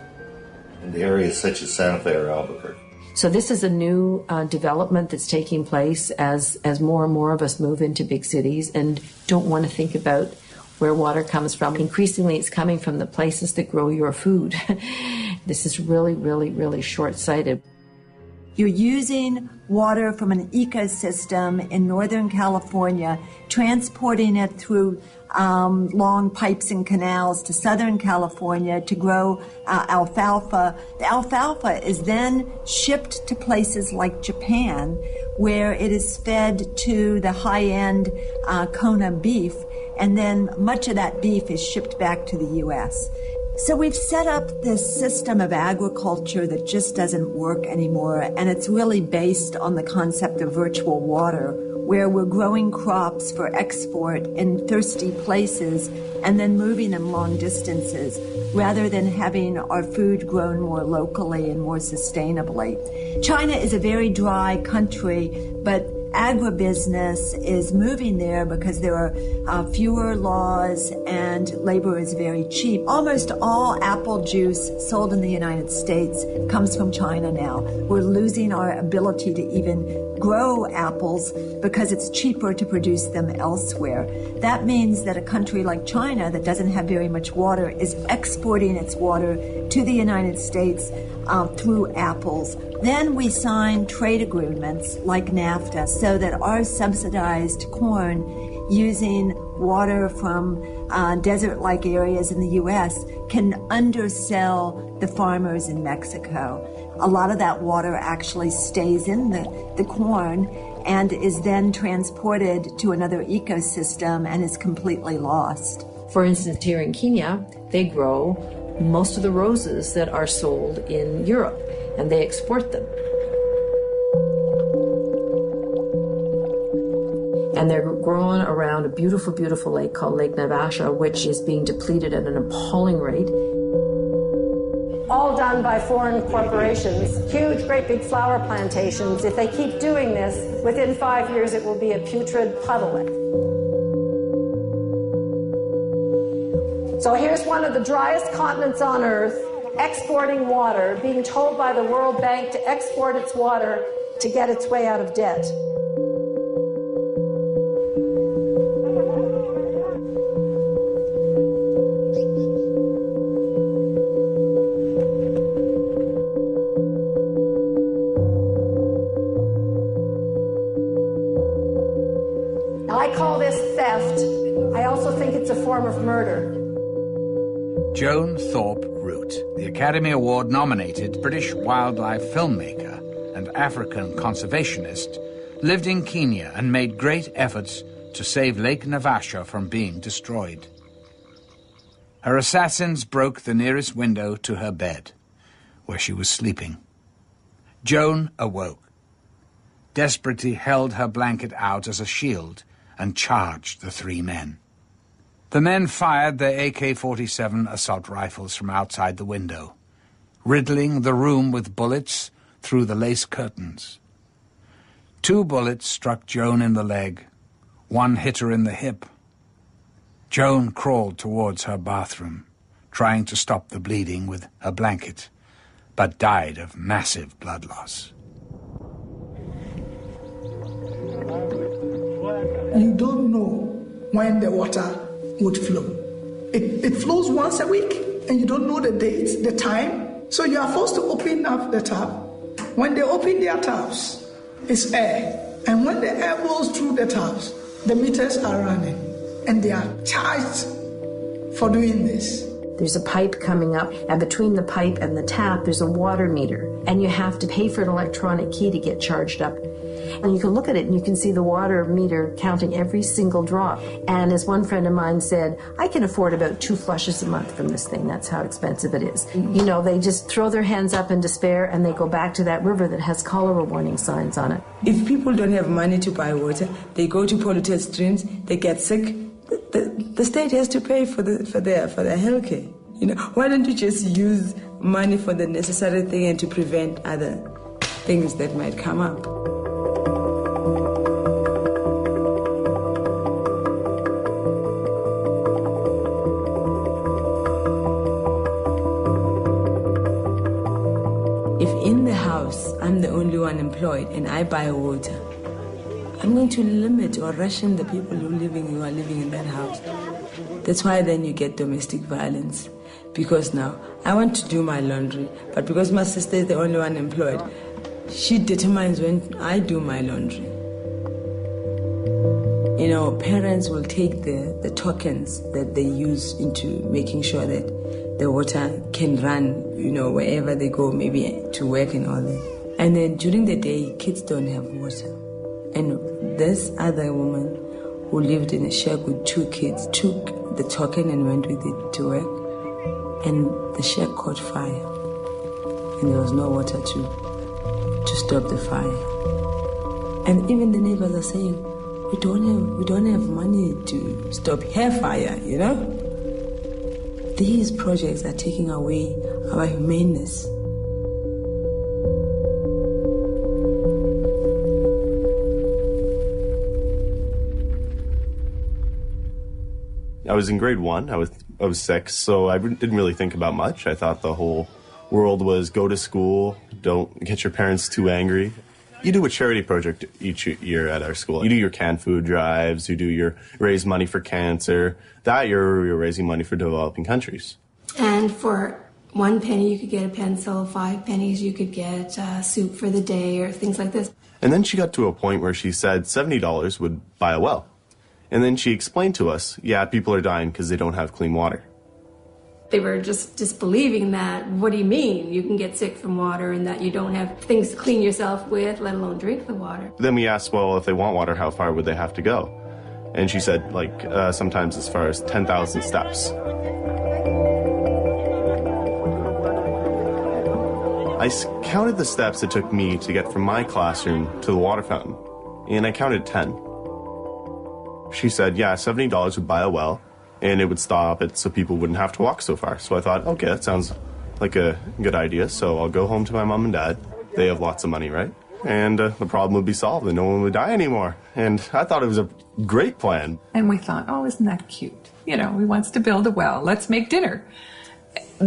into areas such as Santa Fe or Albuquerque. So this is a new development that's taking place as more and more of us move into big cities and don't want to think about where water comes from. Increasingly, it's coming from the places that grow your food. This is really, really, really short-sighted. You're using water from an ecosystem in Northern California, transporting it through long pipes and canals to Southern California to grow alfalfa. The alfalfa is then shipped to places like Japan, where it is fed to the high-end Kona beef, and then much of that beef is shipped back to the U.S. So we've set up this system of agriculture that just doesn't work anymore, and it's really based on the concept of virtual water, where we're growing crops for export in thirsty places and then moving them long distances, rather than having our food grown more locally and more sustainably. China is a very dry country, but agribusiness is moving there because there are fewer laws and labor is very cheap. Almost all apple juice sold in the United States comes from China now. We're losing our ability to even grow apples because it's cheaper to produce them elsewhere. That means that a country like China that doesn't have very much water is exporting its water to the United States through apples. Then we sign trade agreements like NAFTA so that our subsidized corn using water from desert-like areas in the U.S. can undersell the farmers in Mexico. A lot of that water actually stays in the corn and is then transported to another ecosystem and is completely lost. For instance, here in Kenya, they grow most of the roses that are sold in Europe, and they export them. And they're grown around a beautiful, beautiful lake called Lake Naivasha, which is being depleted at an appalling rate. All done by foreign corporations, huge, great big flower plantations. If they keep doing this, within 5 years it will be a putrid puddle. So here's one of the driest continents on Earth, exporting water, being told by the World Bank to export its water to get its way out of debt. I call this theft. I also think it's a form of murder. Joan Thorpe Root, the Academy Award-nominated British wildlife filmmaker and African conservationist, lived in Kenya and made great efforts to save Lake Naivasha from being destroyed. Her assassins broke the nearest window to her bed, where she was sleeping. Joan awoke, desperately held her blanket out as a shield and charged the three men. The men fired their AK-47 assault rifles from outside the window, riddling the room with bullets through the lace curtains. 2 bullets struck Joan in the leg. 1 hit her in the hip. Joan crawled towards her bathroom, trying to stop the bleeding with her blanket, but died of massive blood loss. You don't know when the water would flow. It flows once a week, and you don't know the date, the time, so you are forced to open up the tap. When they open their taps, it's air, and when the air blows through the taps, the meters are running, and they are charged for doing this. There's a pipe coming up, and between the pipe and the tap, there's a water meter, and you have to pay for an electronic key to get charged up. And you can look at it and you can see the water meter counting every single drop. And as one friend of mine said, I can afford about 2 flushes a month from this thing. That's how expensive it is. You know, they just throw their hands up in despair and they go back to that river that has cholera warning signs on it. If people don't have money to buy water, they go to polluted streams, they get sick. The state has to pay for their health care. You know, why don't you just use money for the necessary thing and to prevent other things that might come up? I'm the only one employed and I buy water, I'm going to limit or ration the people who are living in that house. That's why then you get domestic violence. Because now I want to do my laundry, but because my sister is the only one employed, she determines when I do my laundry. You know, parents will take the tokens that they use into making sure that the water can run, you know, wherever they go, maybe to work and all that. And then during the day, kids don't have water. And this other woman who lived in a shack with 2 kids took the token and went with it to work. And the shack caught fire. And there was no water to stop the fire. And even the neighbors are saying, we don't have money to stop hair fire, you know? These projects are taking away our humaneness. I was in grade 1. I was 6, so I didn't really think about much. I thought the whole world was go to school, don't get your parents too angry. You do a charity project each year at our school. You do your canned food drives, you do your raise money for cancer. That year, you're raising money for developing countries. And for 1 penny, you could get a pencil. 5 pennies, you could get soup for the day or things like this. And then she got to a point where she said $70 would buy a well. And then she explained to us, yeah, people are dying because they don't have clean water. They were just disbelieving that. What do you mean you can get sick from water and that you don't have things to clean yourself with, let alone drink the water? Then we asked, well, if they want water, how far would they have to go? And she said, sometimes as far as 10,000 steps. I counted the steps it took me to get from my classroom to the water fountain, and I counted 10. She said, yeah, $70 would buy a well, and it would stop it so people wouldn't have to walk so far. So I thought, okay, that sounds like a good idea, so I'll go home to my mom and dad. They have lots of money, right? And the problem would be solved and no one would die anymore. And I thought it was a great plan. And we thought, oh, isn't that cute? You know, he wants to build a well. Let's make dinner.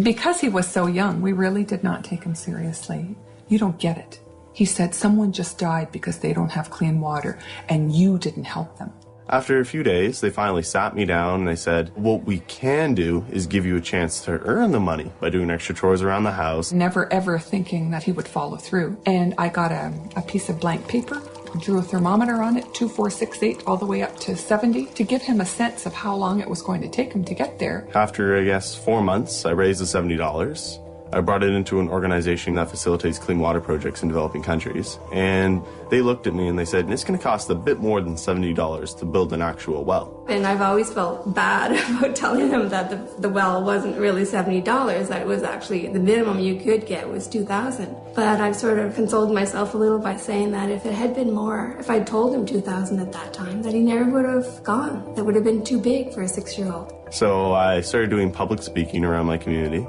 Because he was so young, we really did not take him seriously. You don't get it. He said someone just died because they don't have clean water, and you didn't help them. After a few days, they finally sat me down and they said, what we can do is give you a chance to earn the money by doing extra chores around the house. Never ever thinking that he would follow through. And I got a piece of blank paper, drew a thermometer on it, 2, 4, 6, 8, all the way up to 70, to give him a sense of how long it was going to take him to get there. After, I guess, 4 months, I raised the $70. I brought it into an organization that facilitates clean water projects in developing countries. And they looked at me and they said, it's going to cost a bit more than $70 to build an actual well. And I've always felt bad about telling them that the well wasn't really $70, that it was actually the minimum you could get was $2,000. But I've sort of consoled myself a little by saying that if it had been more, if I'd told him $2,000 at that time, that he never would have gone. That would have been too big for a 6-year-old. So I started doing public speaking around my community.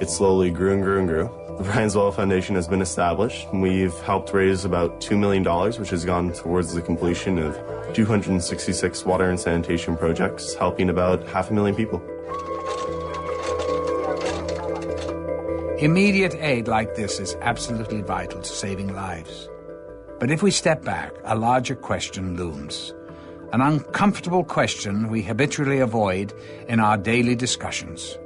It slowly grew and grew and grew. The Brian's Well Foundation has been established. We've helped raise about $2 million, which has gone towards the completion of 266 water and sanitation projects, helping about 500,000 people. Immediate aid like this is absolutely vital to saving lives. But if we step back, a larger question looms. An uncomfortable question we habitually avoid in our daily discussions.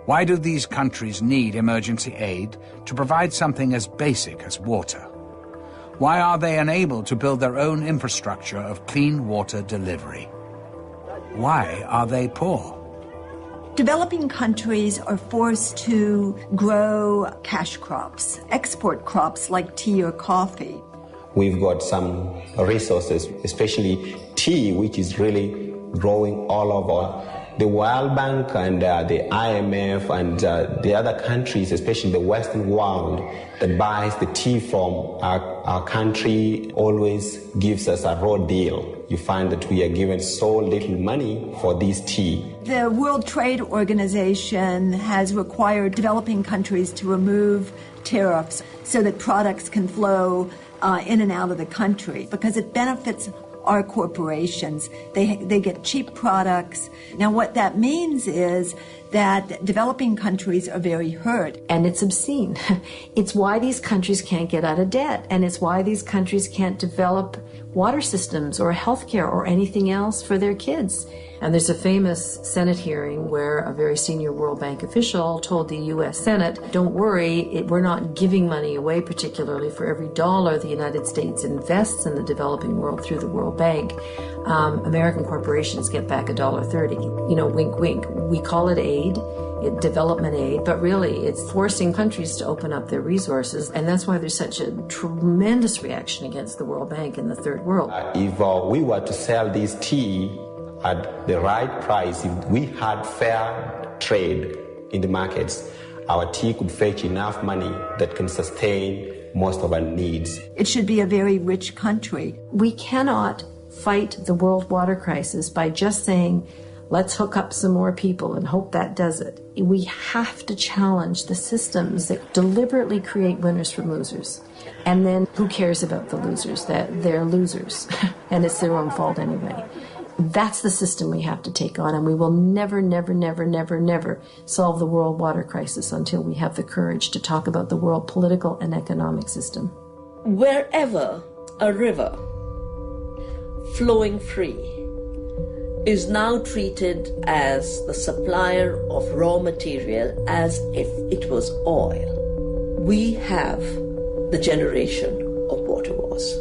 Why do these countries need emergency aid to provide something as basic as water? Why are they unable to build their own infrastructure of clean water delivery? Why are they poor? Developing countries are forced to grow cash crops, export crops like tea or coffee. We've got some resources, especially tea, which is really growing all over. The World Bank and the IMF and the other countries, especially the Western world, that buys the tea from our country always gives us a raw deal. You find that we are given so little money for this tea. The World Trade Organization has required developing countries to remove tariffs so that products can flow in and out of the country because it benefits our corporations. They get cheap products. Now what that means is that developing countries are very hurt. And it's obscene. It's why these countries can't get out of debt, and it's why these countries can't develop water systems or healthcare or anything else for their kids. And there's a famous Senate hearing where a very senior World Bank official told the U.S. Senate, don't worry, we're not giving money away, particularly for every dollar the United States invests in the developing world through the World Bank. American corporations get back $1.30. You know, wink, wink. We call it aid, development aid, but really it's forcing countries to open up their resources, and that's why there's such a tremendous reaction against the World Bank in the third world. If we were to sell this tea at the right price, if we had fair trade in the markets, our tea could fetch enough money that can sustain most of our needs. It should be a very rich country. We cannot fight the world water crisis by just saying, let's hook up some more people and hope that does it. We have to challenge the systems that deliberately create winners from losers. And then who cares about the losers? That they're losers and it's their own fault anyway. That's the system we have to take on, and we will never, never, never, never, never solve the world water crisis until we have the courage to talk about the world political and economic system. Wherever a river flowing free is now treated as the supplier of raw material as if it was oil, we have the generation of water wars.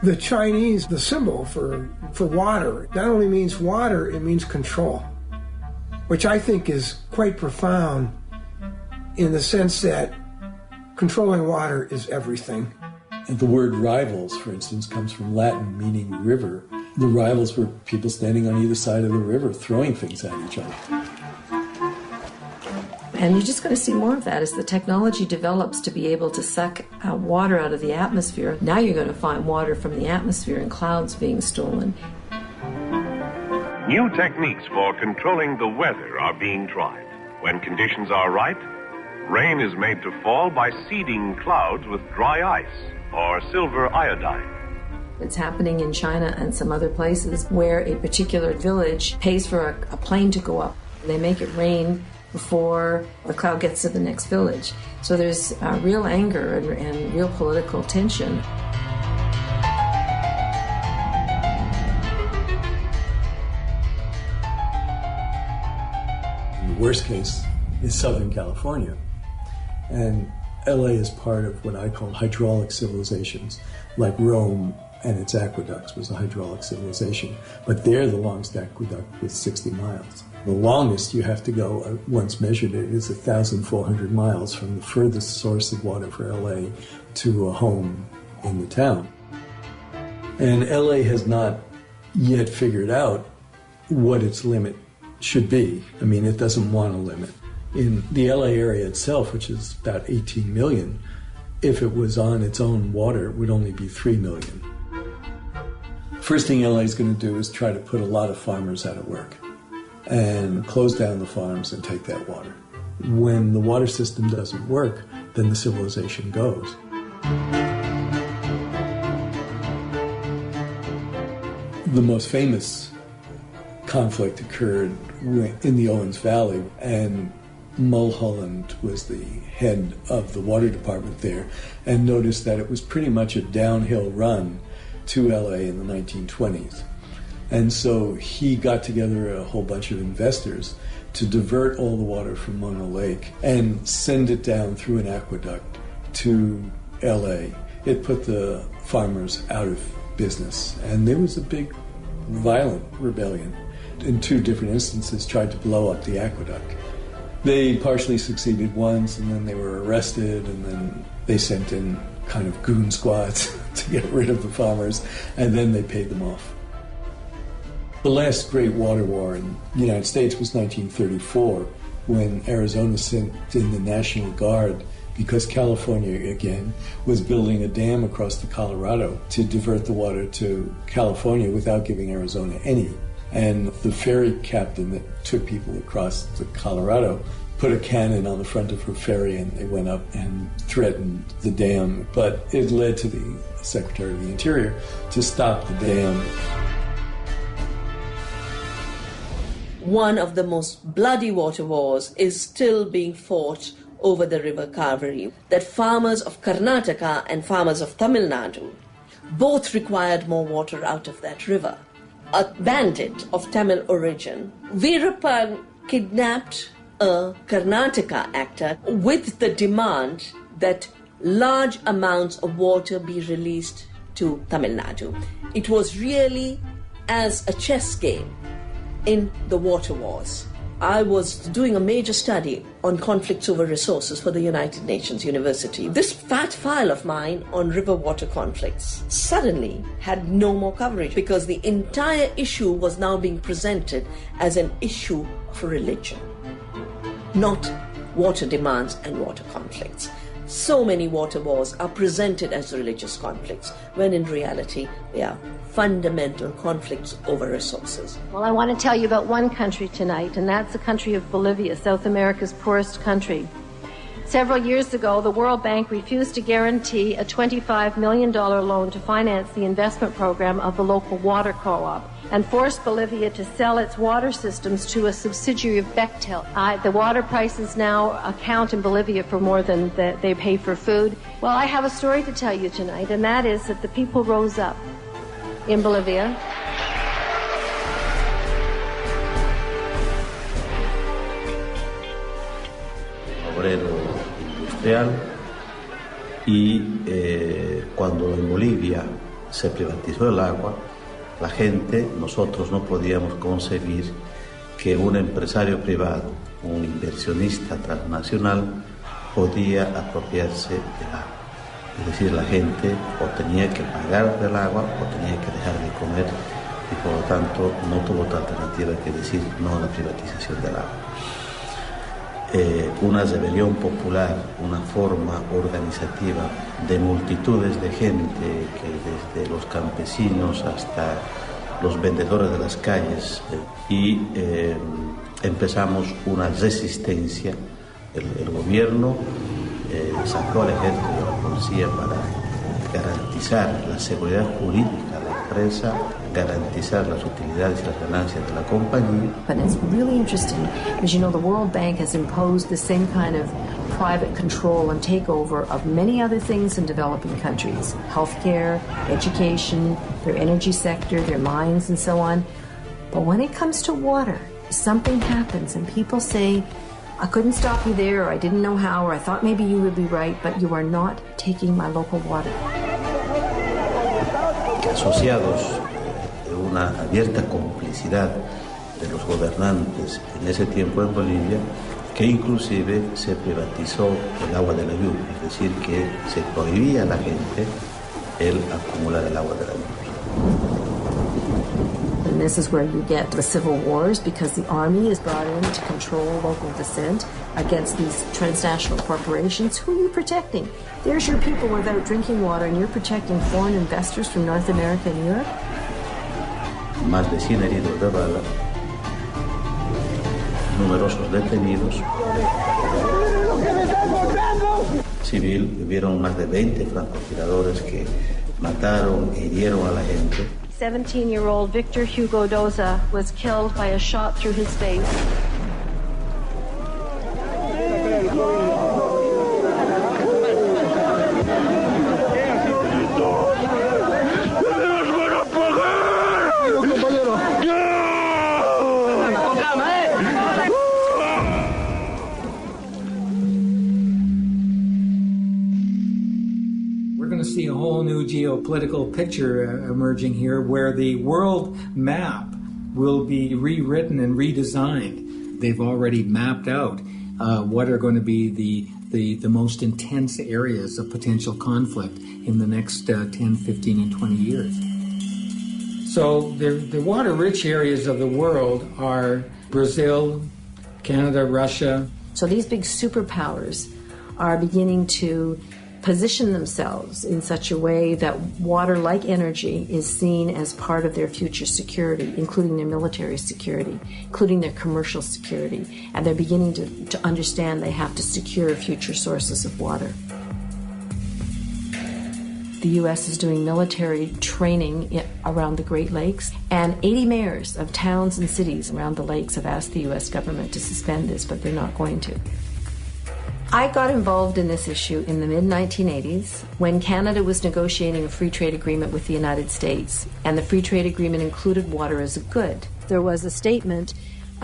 The Chinese, the symbol for water, not only means water, it means control, which I think is quite profound in the sense that controlling water is everything. And the word rivals, for instance, comes from Latin meaning river. The rivals were people standing on either side of the river throwing things at each other. And you're just going to see more of that as the technology develops to be able to suck water out of the atmosphere. Now you're going to find water from the atmosphere and clouds being stolen. New techniques for controlling the weather are being tried. When conditions are right, rain is made to fall by seeding clouds with dry ice or silver iodine. It's happening in China and some other places where a particular village pays for a plane to go up. They make it rain before the cloud gets to the next village. So there's real anger and real political tension. The worst case is Southern California. And LA is part of what I call hydraulic civilizations, like Rome and its aqueducts was a hydraulic civilization. But there the longest aqueduct was 60 miles. The longest you have to go, once measured it, is 1,400 miles from the furthest source of water for LA to a home in the town. And LA has not yet figured out what its limit should be. I mean, it doesn't want a limit. In the LA area itself, which is about 18 million, if it was on its own water, it would only be 3 million. First thing LA is going to do is try to put a lot of farmers out of work and close down the farms and take that water. When the water system doesn't work, then the civilization goes. The most famous conflict occurred in the Owens Valley, and Mulholland was the head of the water department there and noticed that it was pretty much a downhill run to LA in the 1920s. And so he got together a whole bunch of investors to divert all the water from Mono Lake and send it down through an aqueduct to LA. It put the farmers out of business, and there was a big violent rebellion. In two different instances tried to blow up the aqueduct. They partially succeeded once, and then they were arrested, and then they sent in kind of goon squads to get rid of the farmers, and then they paid them off. The last great water war in the United States was 1934, when Arizona sent in the National Guard because California, again, was building a dam across the Colorado to divert the water to California without giving Arizona any. And the ferry captain that took people across the Colorado put a cannon on the front of her ferry, and they went up and threatened the dam. But it led to the Secretary of the Interior to stop the dam. One of the most bloody water wars is still being fought over the river Kaveri, that farmers of Karnataka and farmers of Tamil Nadu both required more water out of that river. A bandit of Tamil origin, Veerappan, kidnapped a Karnataka actor with the demand that large amounts of water be released to Tamil Nadu. It was really as a chess game in the water wars. I was doing a major study on conflicts over resources for the United Nations University. This fat file of mine on river water conflicts suddenly had no more coverage because the entire issue was now being presented as an issue of religion, not water demands and water conflicts. So many water wars are presented as religious conflicts, when in reality they are fundamental conflicts over resources. Well, I want to tell you about one country tonight, and that's the country of Bolivia, South America's poorest country. Several years ago, the World Bank refused to guarantee a $25 million loan to finance the investment program of the local water co-op and forced Bolivia to sell its water systems to a subsidiary of Bechtel. The water prices now account in Bolivia for more than they pay for food. Well, I have a story to tell you tonight, and that is that the people rose up in Bolivia. Obrero industrial y cuando en Bolivia se privatizó el agua, la gente, nosotros no podíamos concebir que un empresario privado, un inversionista transnacional, podía apropiarse del agua. Es decir, la gente o tenía que pagar del agua o tenía que dejar de comer y por lo tanto no tuvo otra alternativa que decir no a la privatización del agua. Una rebelión popular, una forma organizativa de multitudes de gente, que desde los campesinos hasta los vendedores de las calles, y empezamos una resistencia. El gobierno sacó al ejército y a la policía para garantizar la seguridad jurídica de la empresa, garantizar las utilidades y las ganancias de la compañía. And it's really interesting because, you know, the World Bank has imposed the same kind of private control and takeover of many other things in developing countries. Healthcare, education, their energy sector, their mines, and so on. But when it comes to water, something happens and people say, I couldn't stop you there, or I didn't know how, or I thought maybe you would be right, but you are not taking my local water. Asociados de una abierta complicidad de los gobernantes en ese tiempo en Bolivia, que inclusive se privatizó el agua de la lluvia, es decir, que se prohibía a la gente el acumular el agua de la lluvia. And this is where you get the civil wars, because the army is brought in to control local dissent against these transnational corporations. Who are you protecting? There's your people without drinking water, and you're protecting foreign investors from North America and Europe? Más de 100 heridos de bala, numerosos detenidos. Civil, hubieron más de 20 francotiradores que mataron e hirieron a la gente. 17-year-old Victor Hugo Doza was killed by a shot through his face. See a whole new geopolitical picture emerging here, where the world map will be rewritten and redesigned. They've already mapped out what are going to be the most intense areas of potential conflict in the next 10, 15, and 20 years. So the water-rich areas of the world are Brazil, Canada, Russia. So these big superpowers are beginning to position themselves in such a way that water, like energy, is seen as part of their future security, including their military security, including their commercial security, and they're beginning to understand they have to secure future sources of water. The U.S. is doing military training around the Great Lakes, and 80 mayors of towns and cities around the lakes have asked the U.S. government to suspend this, but they're not going to. I got involved in this issue in the mid-1980s when Canada was negotiating a free trade agreement with the United States, and the free trade agreement included water as a good. There was a statement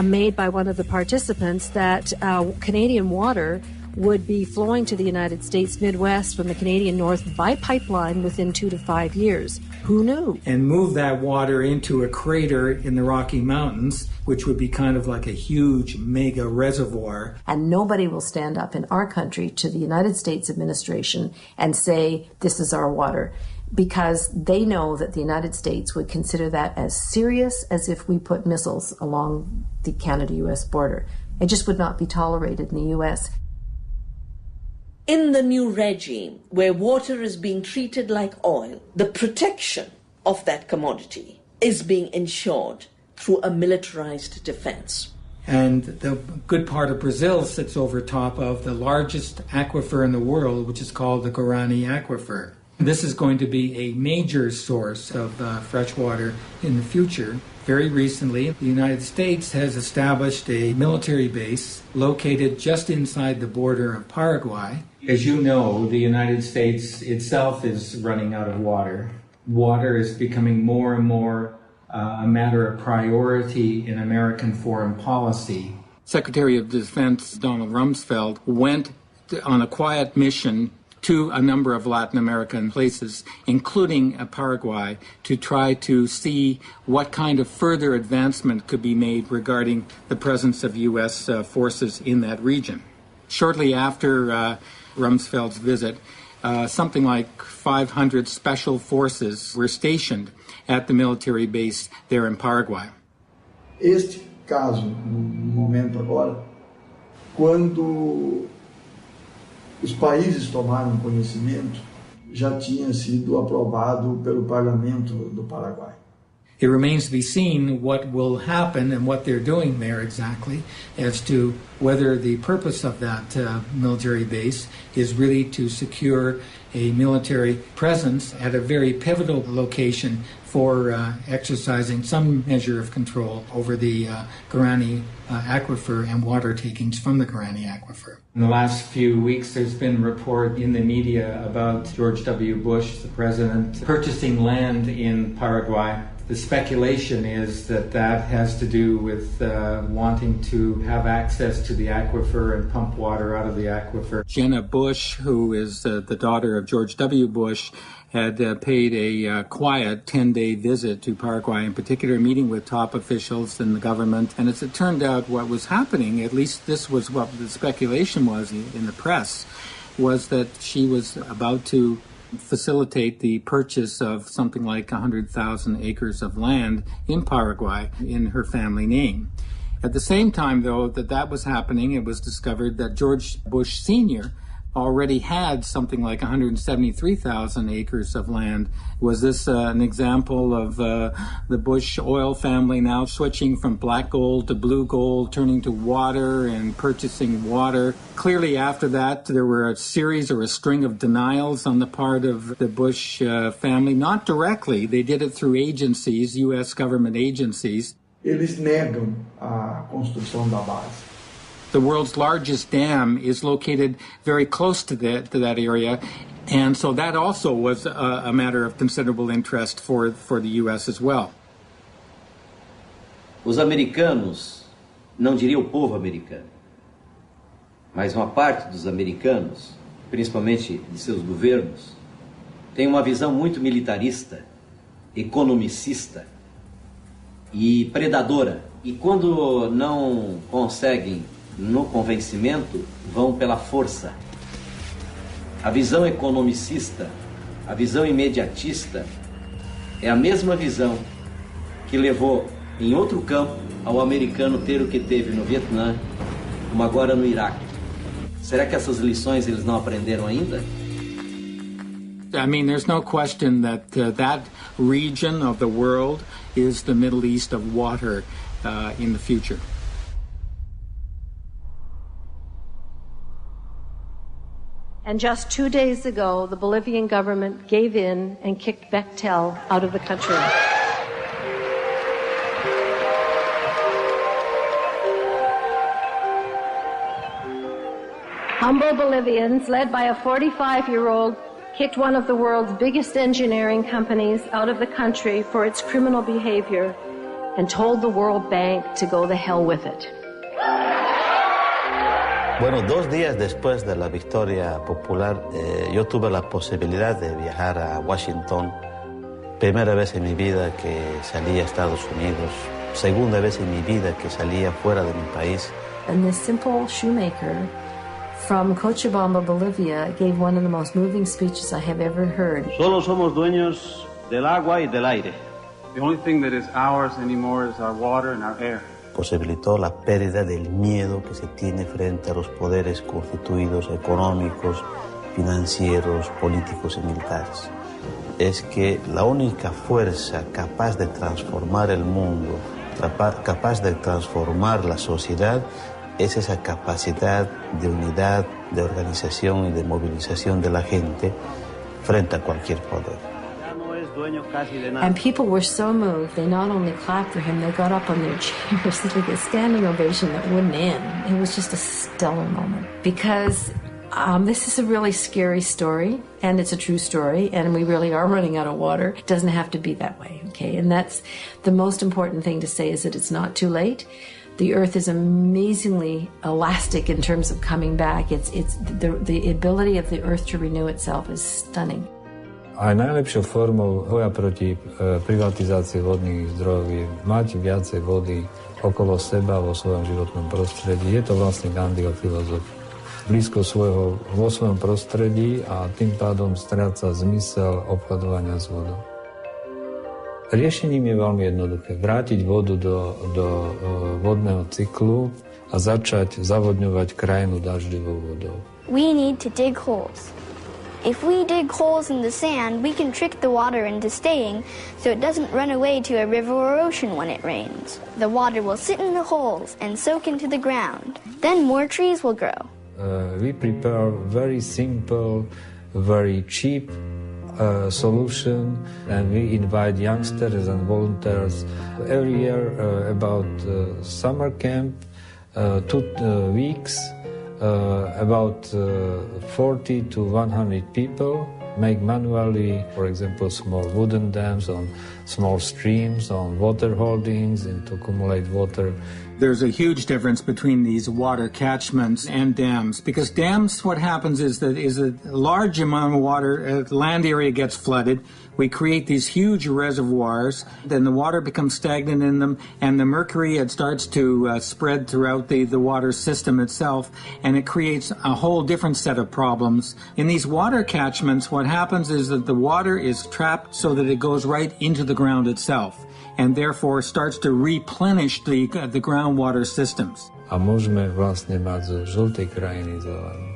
made by one of the participants that Canadian water would be flowing to the United States Midwest from the Canadian North by pipeline within 2 to 5 years. Who knew? And move that water into a crater in the Rocky Mountains, which would be kind of like a huge mega reservoir. And nobody will stand up in our country to the United States administration and say, this is our water, because they know that the United States would consider that as serious as if we put missiles along the Canada-U.S. border. It just would not be tolerated in the U.S. In the new regime, where water is being treated like oil, the protection of that commodity is being ensured through a militarized defense. And the good part of Brazil sits over top of the largest aquifer in the world, which is called the Guarani Aquifer. This is going to be a major source of fresh water in the future. Very recently, the United States has established a military base located just inside the border of Paraguay. As you know, the United States itself is running out of water. Water is becoming more and more a matter of priority in American foreign policy. Secretary of Defense Donald Rumsfeld went on a quiet mission to a number of Latin American places, including Paraguay, to try to see what kind of further advancement could be made regarding the presence of U.S. Forces in that region. Shortly after Rumsfeld's visit, something like 500 special forces were stationed at the military base there in Paraguay. Este caso, no momento agora, quando os países tomaram conhecimento, já tinha sido aprovado pelo Parlamento do Paraguai. It remains to be seen what will happen and what they're doing there exactly as to whether the purpose of that military base is really to secure a military presence at a very pivotal location for exercising some measure of control over the Guarani aquifer and water takings from the Guarani aquifer. In the last few weeks, there's been report in the media about George W. Bush, the president, purchasing land in Paraguay. The speculation is that that has to do with wanting to have access to the aquifer and pump water out of the aquifer. Jenna Bush, who is the daughter of George W. Bush, had paid a quiet 10-day visit to Paraguay, in particular meeting with top officials in the government. And as it turned out, what was happening, at least this was what the speculation was in the press, was that she was about to facilitate the purchase of something like 100,000 acres of land in Paraguay in her family name. At the same time, though, that was happening, it was discovered that George Bush Sr. already had something like 173,000 acres of land. Was this an example of the Bush oil family now switching from black gold to blue gold, turning to water and purchasing water? Clearly after that, there were a series or a string of denials on the part of the Bush family. Not directly. They did it through agencies, U.S. government agencies. Eles negam a construção da base. The world's largest dam is located very close to that area, and so that also was a matter of considerable interest for the U.S. as well. Os americanos, não diria o povo americano, mas uma parte dos americanos, principalmente de seus governos, tem uma visão muito militarista, economicista e predadora. E quando não conseguem no convencimento, vão pela força. A visão economicista, a visão imediatista, é a mesma visão que levou, em outro campo, ao americano ter o que teve no Vietnã, como agora no Iraque. Será que essas lições eles não aprenderam ainda? I mean, there's no question that that region of the world is the Middle East of water in the future. And just 2 days ago, the Bolivian government gave in and kicked Bechtel out of the country. Humble Bolivians, led by a 45-year-old, kicked one of the world's biggest engineering companies out of the country for its criminal behavior and told the World Bank to go the hell with it. Bueno, 2 días después de la victoria popular, yo tuve la posibilidad de viajar a Washington. Primera vez en mi vida que salí a Estados Unidos. Segunda vez en mi vida que salía fuera de mi país. And this simple shoemaker from Cochabamba, Bolivia, gave one of the most moving speeches I have ever heard. Solo somos dueños del agua y del aire. The only thing that is ours anymore is our water and our air. Posibilitó la pérdida del miedo que se tiene frente a los poderes constituidos económicos, financieros, políticos y militares. Es que la única fuerza capaz de transformar el mundo, capaz de transformar la sociedad, es esa capacidad de unidad, de organización y de movilización de la gente frente a cualquier poder. And people were so moved, they not only clapped for him, they got up on their chairs. It was like a standing ovation that wouldn't end. It was just a stellar moment. Because this is a really scary story, and it's a true story, and we really are running out of water. It doesn't have to be that way, okay? And that's the most important thing to say, is that it's not too late. The earth is amazingly elastic in terms of coming back. The ability of the earth to renew itself is stunning. Aj najlepšou formou boja proti privatizácii vodných zdrojov je mať viacej vody okolo seba vo svojom životnom prostredí. Je to vlastne Gandhiho filozofia. Blízko vo svojom prostredí a tým pádom stráca zmysel obchodovania s vodou. Riešením je veľmi jednoduché. Vrátiť vodu do vodného cyklu a začať zavodňovať krajinu dažďovou vodou. We need to dig holes. If we dig holes in the sand, we can trick the water into staying so it doesn't run away to a river or ocean when it rains. The water will sit in the holes and soak into the ground. Then more trees will grow. We prepare very simple, very cheap solution, and we invite youngsters and volunteers every year about summer camp, 2 weeks, about 40 to 100 people make manually, for example, small wooden dams on small streams, on water holdings, and to accumulate water. There's a huge difference between these water catchments and dams, because dams, what happens is that a large amount of water, land area gets flooded. We create these huge reservoirs, then the water becomes stagnant in them, and the mercury, it starts to spread throughout the water system itself, and it creates a whole different set of problems. In these water catchments, what happens is that the water is trapped so that it goes right into the ground itself, and therefore starts to replenish the groundwater systems. A môžeme vlastne mať zo žltej krajiny zelenú.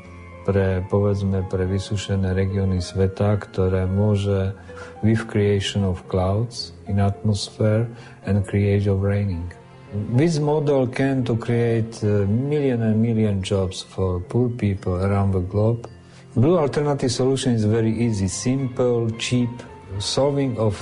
Pre vysušené regióny sveta, ktoré môže with creation of clouds in atmosphere and creation of raining. This model can to create million and million jobs for poor people around the globe. Blue alternative solution is very easy, simple, cheap, solving of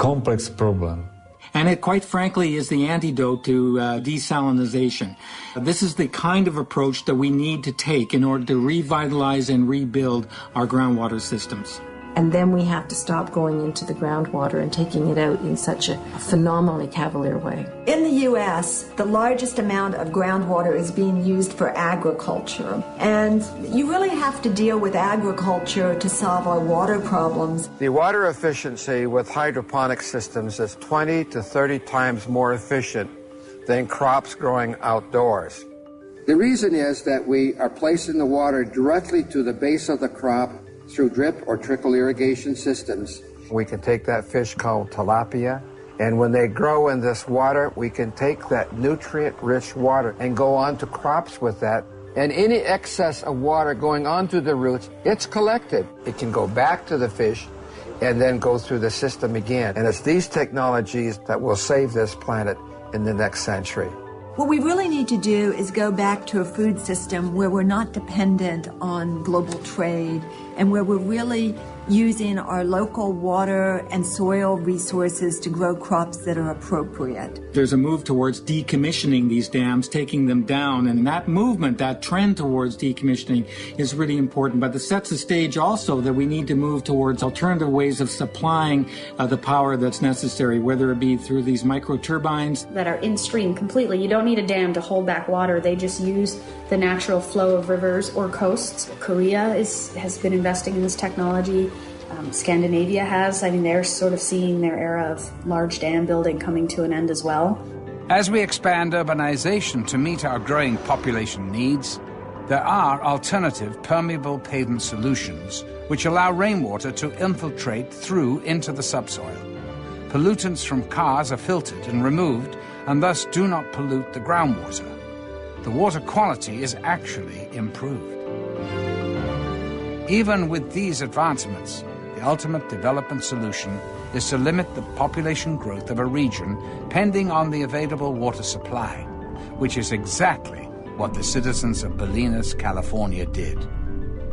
complex problem. And it, quite frankly, is the antidote to desalinization. This is the kind of approach that we need to take in order to revitalize and rebuild our groundwater systems. And then we have to stop going into the groundwater and taking it out in such a phenomenally cavalier way. In the U.S., the largest amount of groundwater is being used for agriculture. And you really have to deal with agriculture to solve our water problems. The water efficiency with hydroponic systems is 20 to 30 times more efficient than crops growing outdoors. The reason is that we are placing the water directly to the base of the crop through drip or trickle irrigation systems. We can take that fish called tilapia, and when they grow in this water, we can take that nutrient-rich water and go on to crops with that. And any excess of water going onto the roots, it's collected. It can go back to the fish and then go through the system again. And it's these technologies that will save this planet in the next century. What we really need to do is go back to a food system where we're not dependent on global trade and where we're really using our local water and soil resources to grow crops that are appropriate. There's a move towards decommissioning these dams, taking them down, and that movement, that trend towards decommissioning is really important, but it sets the stage also that we need to move towards alternative ways of supplying the power that's necessary, whether it be through these micro turbines that are in stream completely. You don't need a dam to hold back water. They just use the natural flow of rivers or coasts. Korea has been investing in this technology. Scandinavia has. I mean, they're sort of seeing their era of large dam building coming to an end as well. As we expand urbanization to meet our growing population needs, there are alternative permeable pavement solutions which allow rainwater to infiltrate through into the subsoil. Pollutants from cars are filtered and removed and thus do not pollute the groundwater. The water quality is actually improved. Even with these advancements, the ultimate development solution is to limit the population growth of a region pending on the available water supply, which is exactly what the citizens of Bolinas, California did.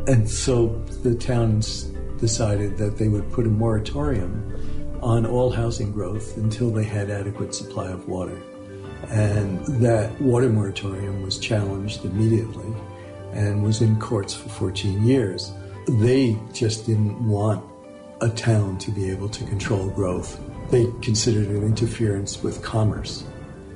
And so the towns decided that they would put a moratorium on all housing growth until they had adequate supply of water. And that water moratorium was challenged immediately and was in courts for 14 years. They just didn't want a town to be able to control growth. They considered it interference with commerce.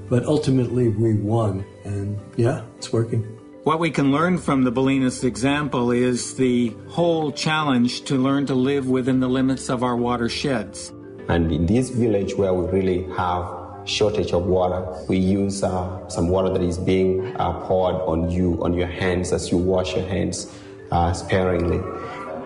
But ultimately we won, and yeah, it's working. What we can learn from the Bolinas example is the whole challenge to learn to live within the limits of our watersheds. And in this village where we really have shortage of water, we use some water that is being poured on your hands as you wash your hands sparingly.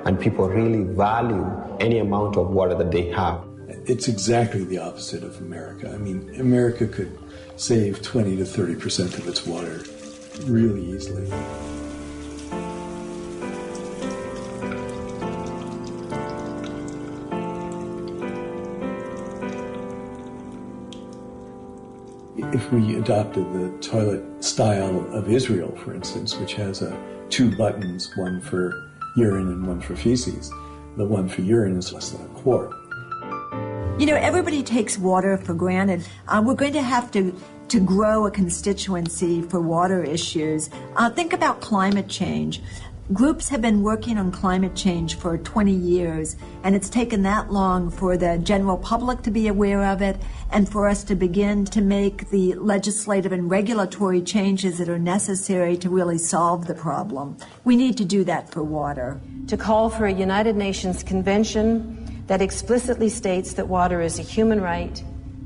And people really value any amount of water that they have. It's exactly the opposite of America. I mean, America could save 20 to 30% of its water really easily. If we adopted the toilet style of Israel, for instance, which has 2 buttons, one for urine and one for feces, the one for urine is less than a quart. You know, everybody takes water for granted. We're going to have to grow a constituency for water issues. Think about climate change. Groups have been working on climate change for 20 years, and it's taken that long for the general public to be aware of it and for us to begin to make the legislative and regulatory changes that are necessary to really solve the problem. We need to do that for water. To call for a United Nations Convention that explicitly states that water is a human right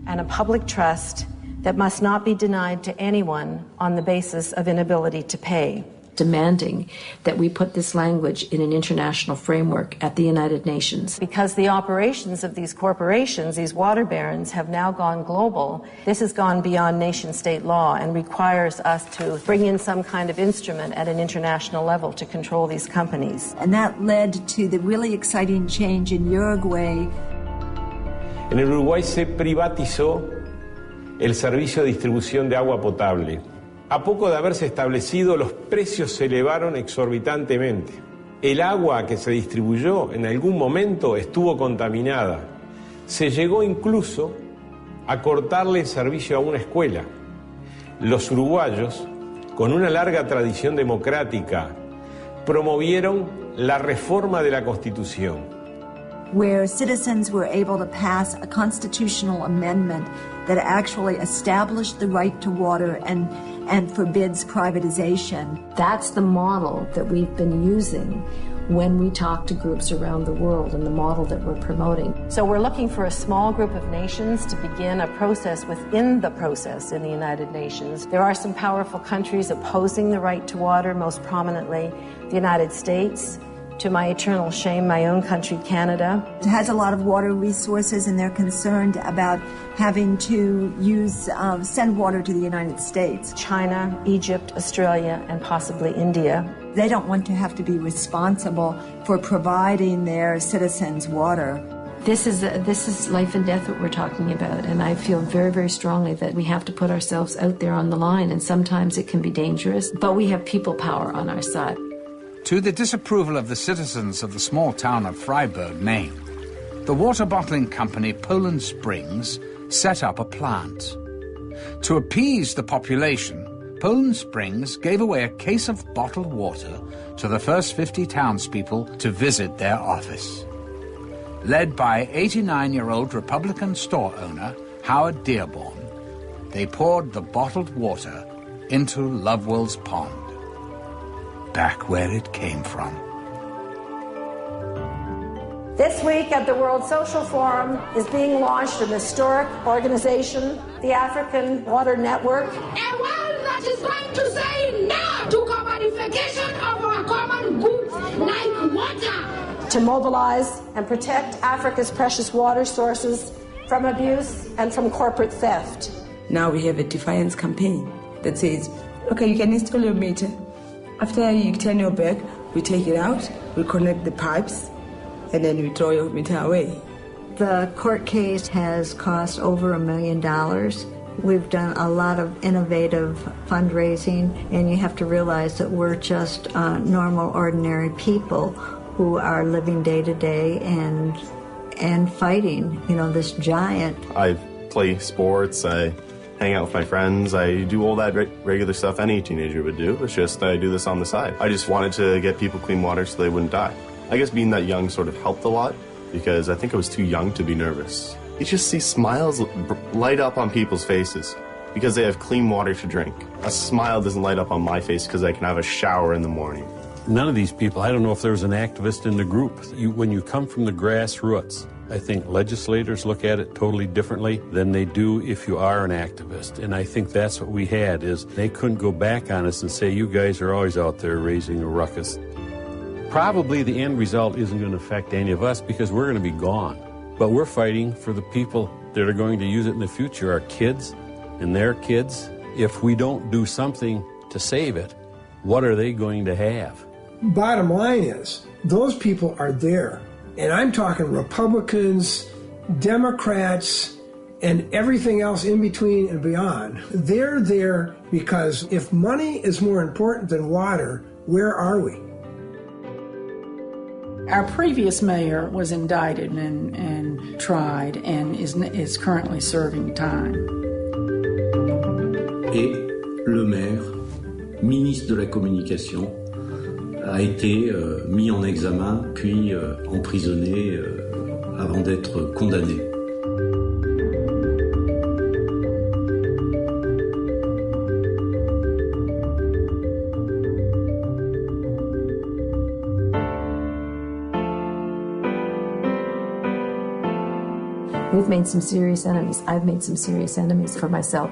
and a public trust that must not be denied to anyone on the basis of inability to pay. Demanding that we put this language in an international framework at the United Nations. Because the operations of these corporations, these water barons, have now gone global, this has gone beyond nation-state law and requires us to bring in some kind of instrument at an international level to control these companies. And that led to the really exciting change in Uruguay. En el Uruguay se privatizó el servicio de distribución de agua potable. A poco de haberse establecido, los precios se elevaron exorbitantemente. El agua que se distribuyó en algún momento estuvo contaminada. Se llegó incluso a cortarle el servicio a una escuela. Los uruguayos, con una larga tradición democrática, promovieron la reforma de la Constitución, where citizens were able to pass a constitutional amendment that actually established the right to water and forbids privatization. That's the model that we've been using when we talk to groups around the world and the model that we're promoting. So we're looking for a small group of nations to begin a process within the process in the United Nations. There are some powerful countries opposing the right to water, most prominently the United States. To my eternal shame, my own country, Canada. It has a lot of water resources, and they're concerned about having to send water to the United States. China, Egypt, Australia, and possibly India. They don't want to have to be responsible for providing their citizens water. This is life and death what we're talking about, and I feel very, very strongly that we have to put ourselves out there on the line, and sometimes it can be dangerous, but we have people power on our side. To the disapproval of the citizens of the small town of Freiburg, Maine, the water bottling company Poland Springs set up a plant. To appease the population, Poland Springs gave away a case of bottled water to the first 50 townspeople to visit their office. Led by 89-year-old Republican store owner Howard Dearborn, they poured the bottled water into Lovewell's Pond, back where it came from. This week at the World Social Forum is being launched an historic organization, the African Water Network. A world that is going to say no to commodification of our common goods like water. To mobilize and protect Africa's precious water sources from abuse and from corporate theft. Now we have a defiance campaign that says, okay, you can install your meter. After you turn your back, we take it out, we connect the pipes, and then we throw your meter away. The court case has cost over $1 million. We've done a lot of innovative fundraising, and you have to realize that we're just normal, ordinary people who are living day to day and fighting, this giant. I play sports, I hang out with my friends, I do all that regular stuff any teenager would do. It's just I do this on the side. I just wanted to get people clean water so they wouldn't die. I guess being that young sort of helped a lot because I think I was too young to be nervous. You just see smiles light up on people's faces. because they have clean water to drink. A smile doesn't light up on my face because I can have a shower in the morning. None of these people, I don't know if there was an activist in the group. When you come from the grassroots, I think legislators look at it totally differently than they do if you are an activist. And I think that's what we had, is they couldn't go back on us and say, you guys are always out there raising a ruckus. Probably the end result isn't going to affect any of us because we're going to be gone. But we're fighting for the people that are going to use it in the future, our kids and their kids. If we don't do something to save it, what are they going to have? Bottom line is, those people are there. And I'm talking Republicans, Democrats, and everything else in between and beyond. They're there because if money is more important than water, where are we? Our previous mayor was indicted and tried and is currently serving time. Et le maire, ministre de la Communication, a été mis en examen, puis emprisonné avant d'être condamné. We've made some serious enemies. I've made some serious enemies for myself.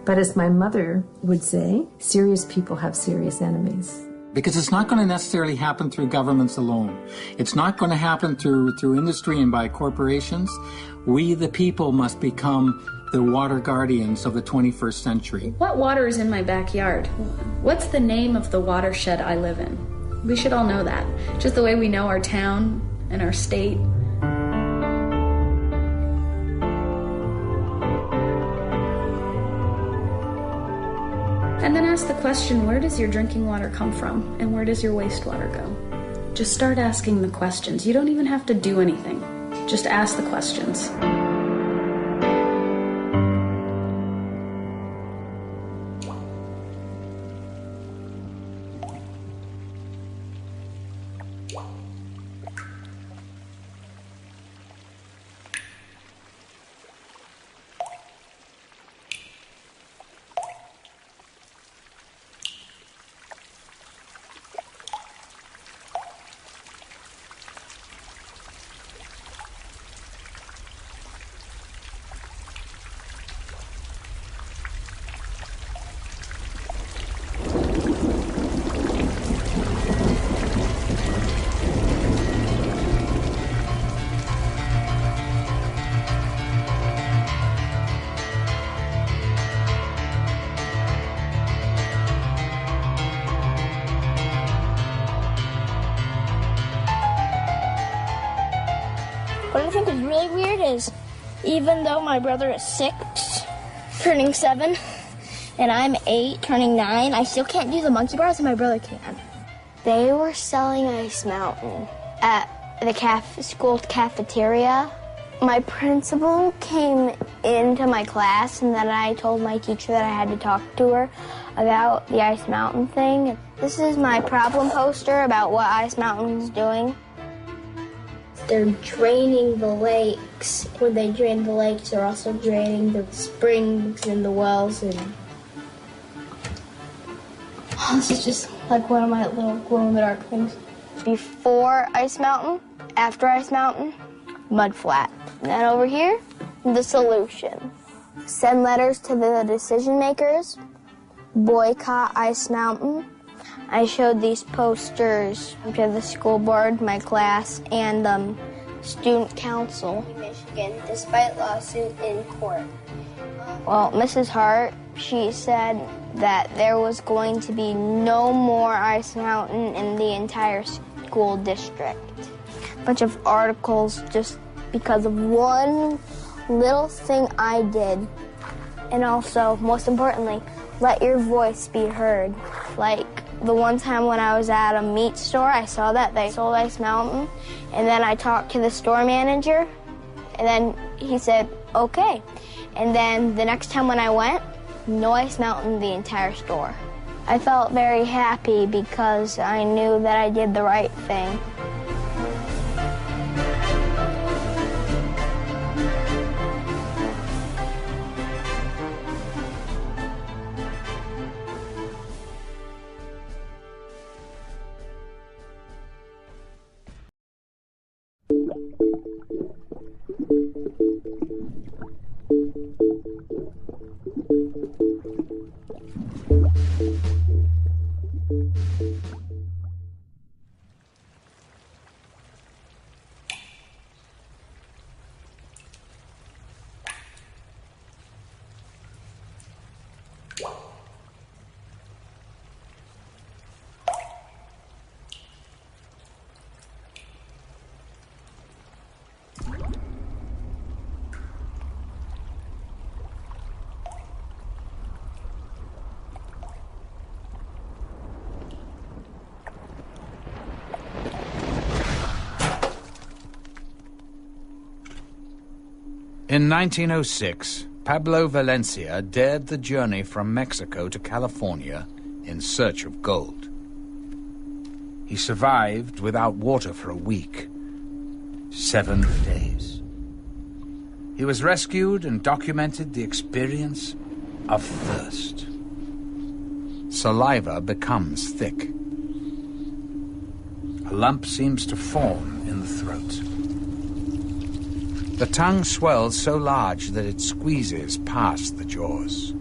But as my mother would say, serious people have serious enemies. Because it's not going to necessarily happen through governments alone. It's not going to happen through industry and by corporations. We, the people, must become the water guardians of the 21st century. What water is in my backyard? What's the name of the watershed I live in? We should all know that. Just the way we know our town and our state. And then ask the question, where does your drinking water come from? And where does your wastewater go? Just start asking the questions. You don't even have to do anything. Just ask the questions. What I think is really weird is, even though my brother is 6, turning 7, and I'm 8, turning 9, I still can't do the monkey bars, and my brother can. They were selling Ice Mountain at the school cafeteria. My principal came into my class, and then I told my teacher that I had to talk to her about the Ice Mountain thing. This is my problem poster about what Ice Mountain is doing. They're draining the lakes. When they drain the lakes, they're also draining the springs and the wells. And this is just like one of my little glow-in-the-dark things. Before Ice Mountain, after Ice Mountain, mud flat. And then over here, the solution. Send letters to the decision makers. Boycott Ice Mountain. I showed these posters to the school board, my class, and student council in Michigan, despite lawsuit in court. Well, Mrs. Hart, she said that there was going to be no more Ice Mountain in the entire school district. A bunch of articles just because of one little thing I did. And also, most importantly, let your voice be heard. Like, the one time when I was at a meat store, I saw that they sold Ice Mountain, and then I talked to the store manager, and then he said, okay. And then the next time when I went, no Ice Mountain, the entire store. I felt very happy because I knew that I did the right thing. In 1906, Pablo Valencia dared the journey from Mexico to California in search of gold. He survived without water for a week, 7 days. He was rescued and documented the experience of thirst. Saliva becomes thick. A lump seems to form in the throat. The tongue swells so large that it squeezes past the jaws.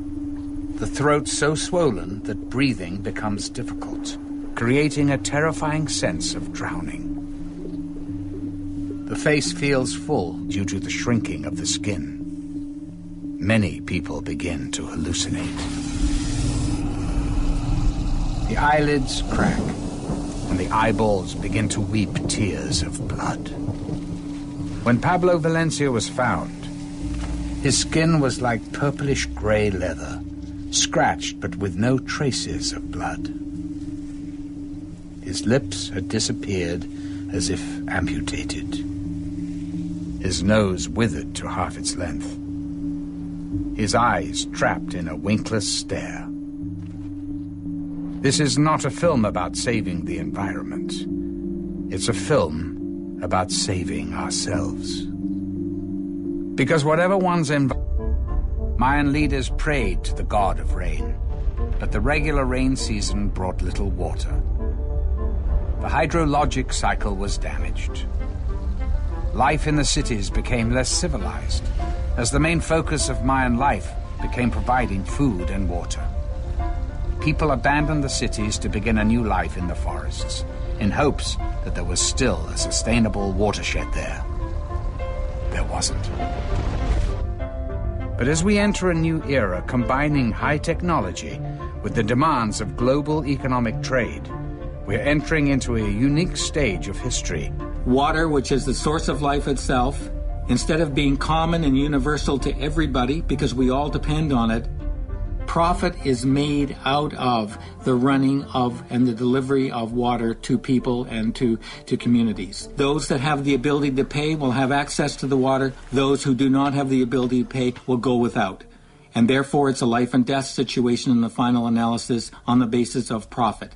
The throat so swollen that breathing becomes difficult, creating a terrifying sense of drowning. The face feels full due to the shrinking of the skin. Many people begin to hallucinate. The eyelids crack, and the eyeballs begin to weep tears of blood. When Pablo Valencia was found, his skin was like purplish-gray leather, scratched but with no traces of blood. His lips had disappeared as if amputated. His nose withered to half its length. His eyes trapped in a winkless stare. This is not a film about saving the environment. It's a film about saving ourselves. Because whatever one's Mayan leaders prayed to the god of rain, but the regular rain season brought little water. The hydrologic cycle was damaged. Life in the cities became less civilized, as the main focus of Mayan life became providing food and water. People abandoned the cities to begin a new life in the forests, in hopes that there was still a sustainable watershed there. There wasn't. But as we enter a new era combining high technology with the demands of global economic trade, we're entering into a unique stage of history. Water, which is the source of life itself, instead of being common and universal to everybody because we all depend on it, profit is made out of the running of and the delivery of water to people and to communities. Those that have the ability to pay will have access to the water. Those who do not have the ability to pay will go without. And therefore, it's a life and death situation in the final analysis on the basis of profit.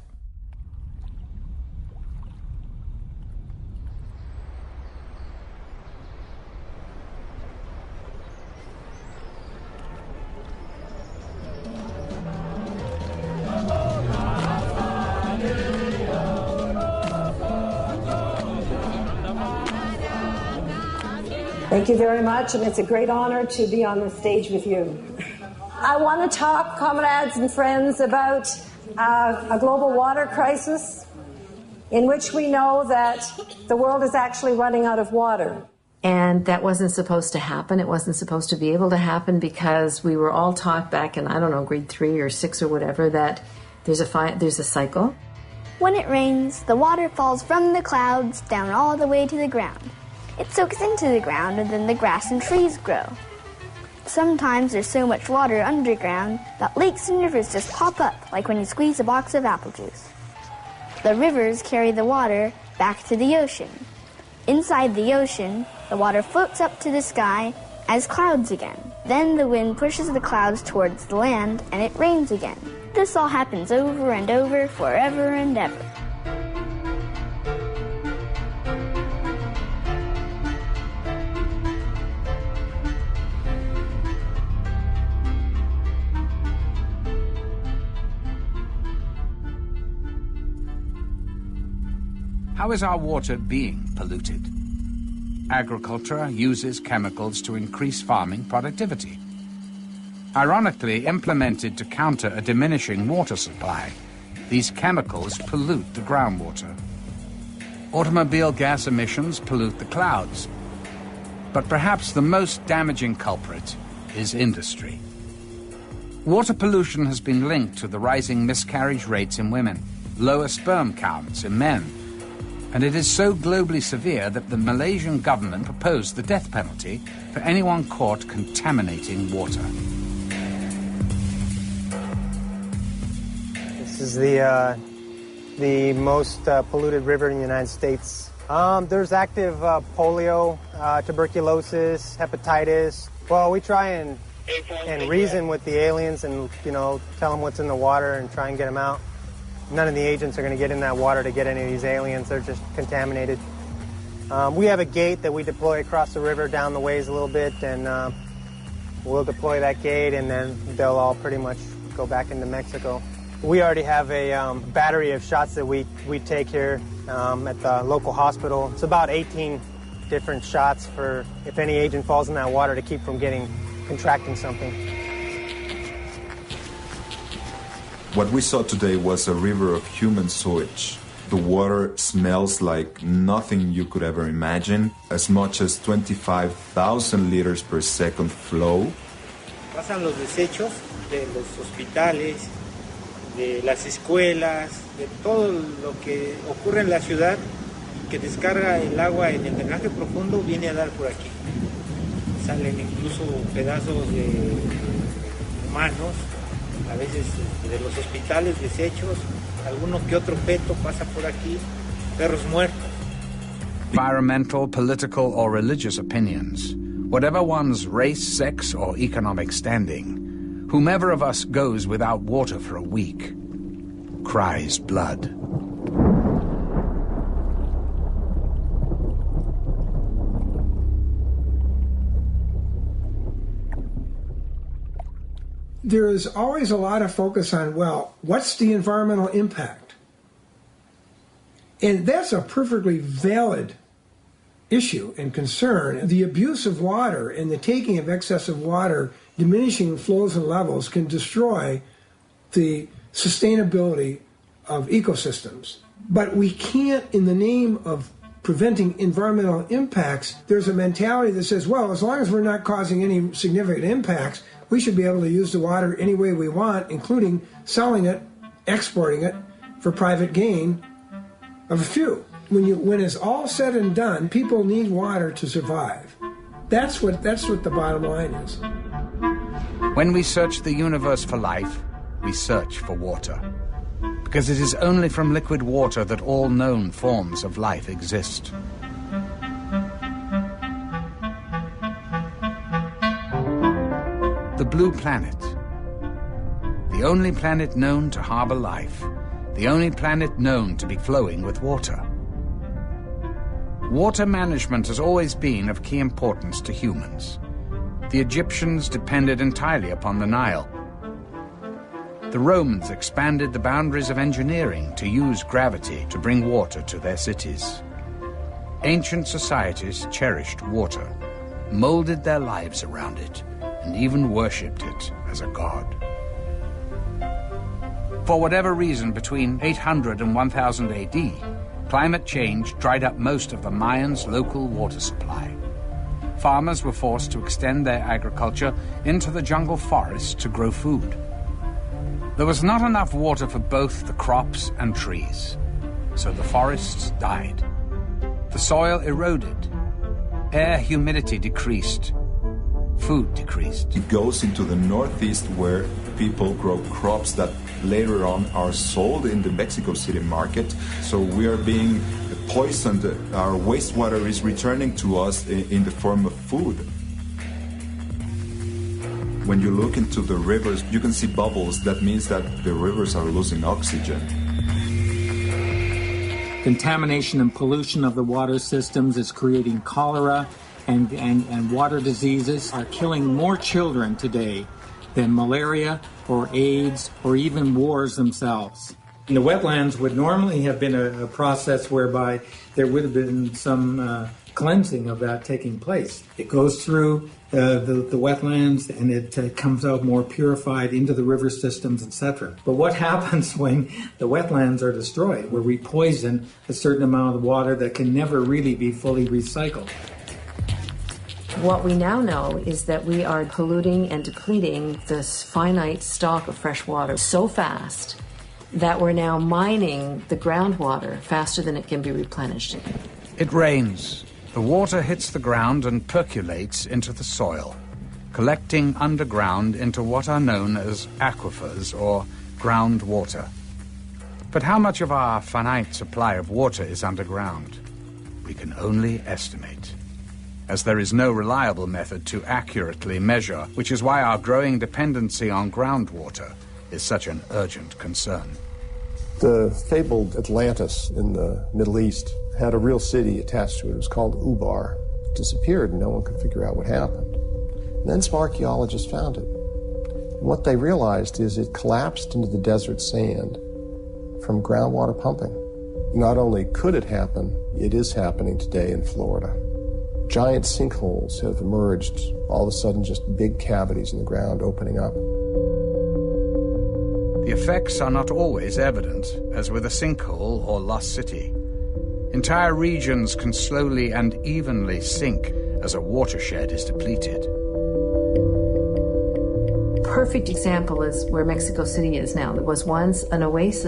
Thank you very much, and it's a great honor to be on the stage with you. I want to talk, comrades and friends, about a global water crisis in which we know that the world is actually running out of water. And that wasn't supposed to happen. It wasn't supposed to be able to happen because we were all taught back in, I don't know, grade 3 or 6 or whatever, that there's a cycle. When it rains, the water falls from the clouds down all the way to the ground. It soaks into the ground and then the grass and trees grow. Sometimes there's so much water underground that lakes and rivers just pop up, like when you squeeze a box of apple juice. The rivers carry the water back to the ocean. Inside the ocean, the water floats up to the sky as clouds again. Then the wind pushes the clouds towards the land and it rains again. This all happens over and over, forever and ever. How is our water being polluted? Agriculture uses chemicals to increase farming productivity. Ironically implemented to counter a diminishing water supply, these chemicals pollute the groundwater. Automobile gas emissions pollute the clouds. But perhaps the most damaging culprit is industry. Water pollution has been linked to the rising miscarriage rates in women, lower sperm counts in men, and it is so globally severe that the Malaysian government proposed the death penalty for anyone caught contaminating water. This is the most polluted river in the United States. There's active polio, tuberculosis, hepatitis. Well, we try and reason with the aliens and, tell them what's in the water and try and get them out. None of the agents are going to get in that water to get any of these aliens. They're just contaminated. We have a gate that we deploy across the river down the ways a little bit, and we'll deploy that gate, and then they'll all pretty much go back into Mexico. We already have a battery of shots that we take here at the local hospital. It's about 18 different shots for if any agent falls in that water to keep from contracting something. What we saw today was a river of human sewage. The water smells like nothing you could ever imagine, as much as 25,000 liters per second flow. Pasan los desechos de los hospitales, de las escuelas, de todo lo que ocurre en la ciudad y que descarga el agua en el drenaje profundo viene a dar por aquí. Salen incluso pedazos de humanos, a veces de los hospitales, desechos, alguno que otro feto pasa por aquí, perros muertos. Environmental, political, or religious opinions, whatever one's race, sex, or economic standing, whomever of us goes without water for a week cries blood. There is always a lot of focus on, well, what's the environmental impact? And that's a perfectly valid issue and concern. The abuse of water and the taking of excessive water, diminishing flows and levels, can destroy the sustainability of ecosystems. But we can't, in the name of preventing environmental impacts, there's a mentality that says, well, as long as we're not causing any significant impacts, we should be able to use the water any way we want, including selling it, exporting it for private gain of a few. When it's all said and done, people need water to survive. That's what the bottom line is. When we search the universe for life, we search for water. Because it is only from liquid water that all known forms of life exist. The blue planet. The only planet known to harbor life. The only planet known to be flowing with water. Water management has always been of key importance to humans. The Egyptians depended entirely upon the Nile. The Romans expanded the boundaries of engineering to use gravity to bring water to their cities. Ancient societies cherished water, molded their lives around it, and even worshipped it as a god. For whatever reason, between 800 and 1000 AD, climate change dried up most of the Mayans' local water supply. Farmers were forced to extend their agriculture into the jungle forests to grow food. There was not enough water for both the crops and trees, so the forests died. The soil eroded, air humidity decreased, food decreased. It goes into the northeast where people grow crops that later on are sold in the Mexico City market. So we are being poisoned. Our wastewater is returning to us in the form of food. When you look into the rivers, you can see bubbles. That means that the rivers are losing oxygen. Contamination and pollution of the water systems is creating cholera, and water diseases are killing more children today than malaria or AIDS or even wars themselves. The wetlands would normally have been a process whereby there would have been some cleansing of that taking place. It goes through the wetlands and it comes out more purified into the river systems, etc. But what happens when the wetlands are destroyed, where we poison a certain amount of water that can never really be fully recycled? What we now know is that we are polluting and depleting this finite stock of fresh water so fast that we're now mining the groundwater faster than it can be replenished. It rains. The water hits the ground and percolates into the soil, collecting underground into what are known as aquifers or groundwater. But how much of our finite supply of water is underground? we can only estimate, as there is no reliable method to accurately measure, which is why our growing dependency on groundwater is such an urgent concern. The fabled Atlantis in the Middle East had a real city attached to it. It was called Ubar. It disappeared and no one could figure out what happened. And then some archaeologists found it. And what they realized is it collapsed into the desert sand from groundwater pumping. Not only could it happen, it is happening today in Florida. Giant sinkholes have emerged, all of a sudden just big cavities in the ground opening up. The effects are not always evident, as with a sinkhole or lost city. Entire regions can slowly and evenly sink as a watershed is depleted. Perfect example is where Mexico City is now. There was once an oasis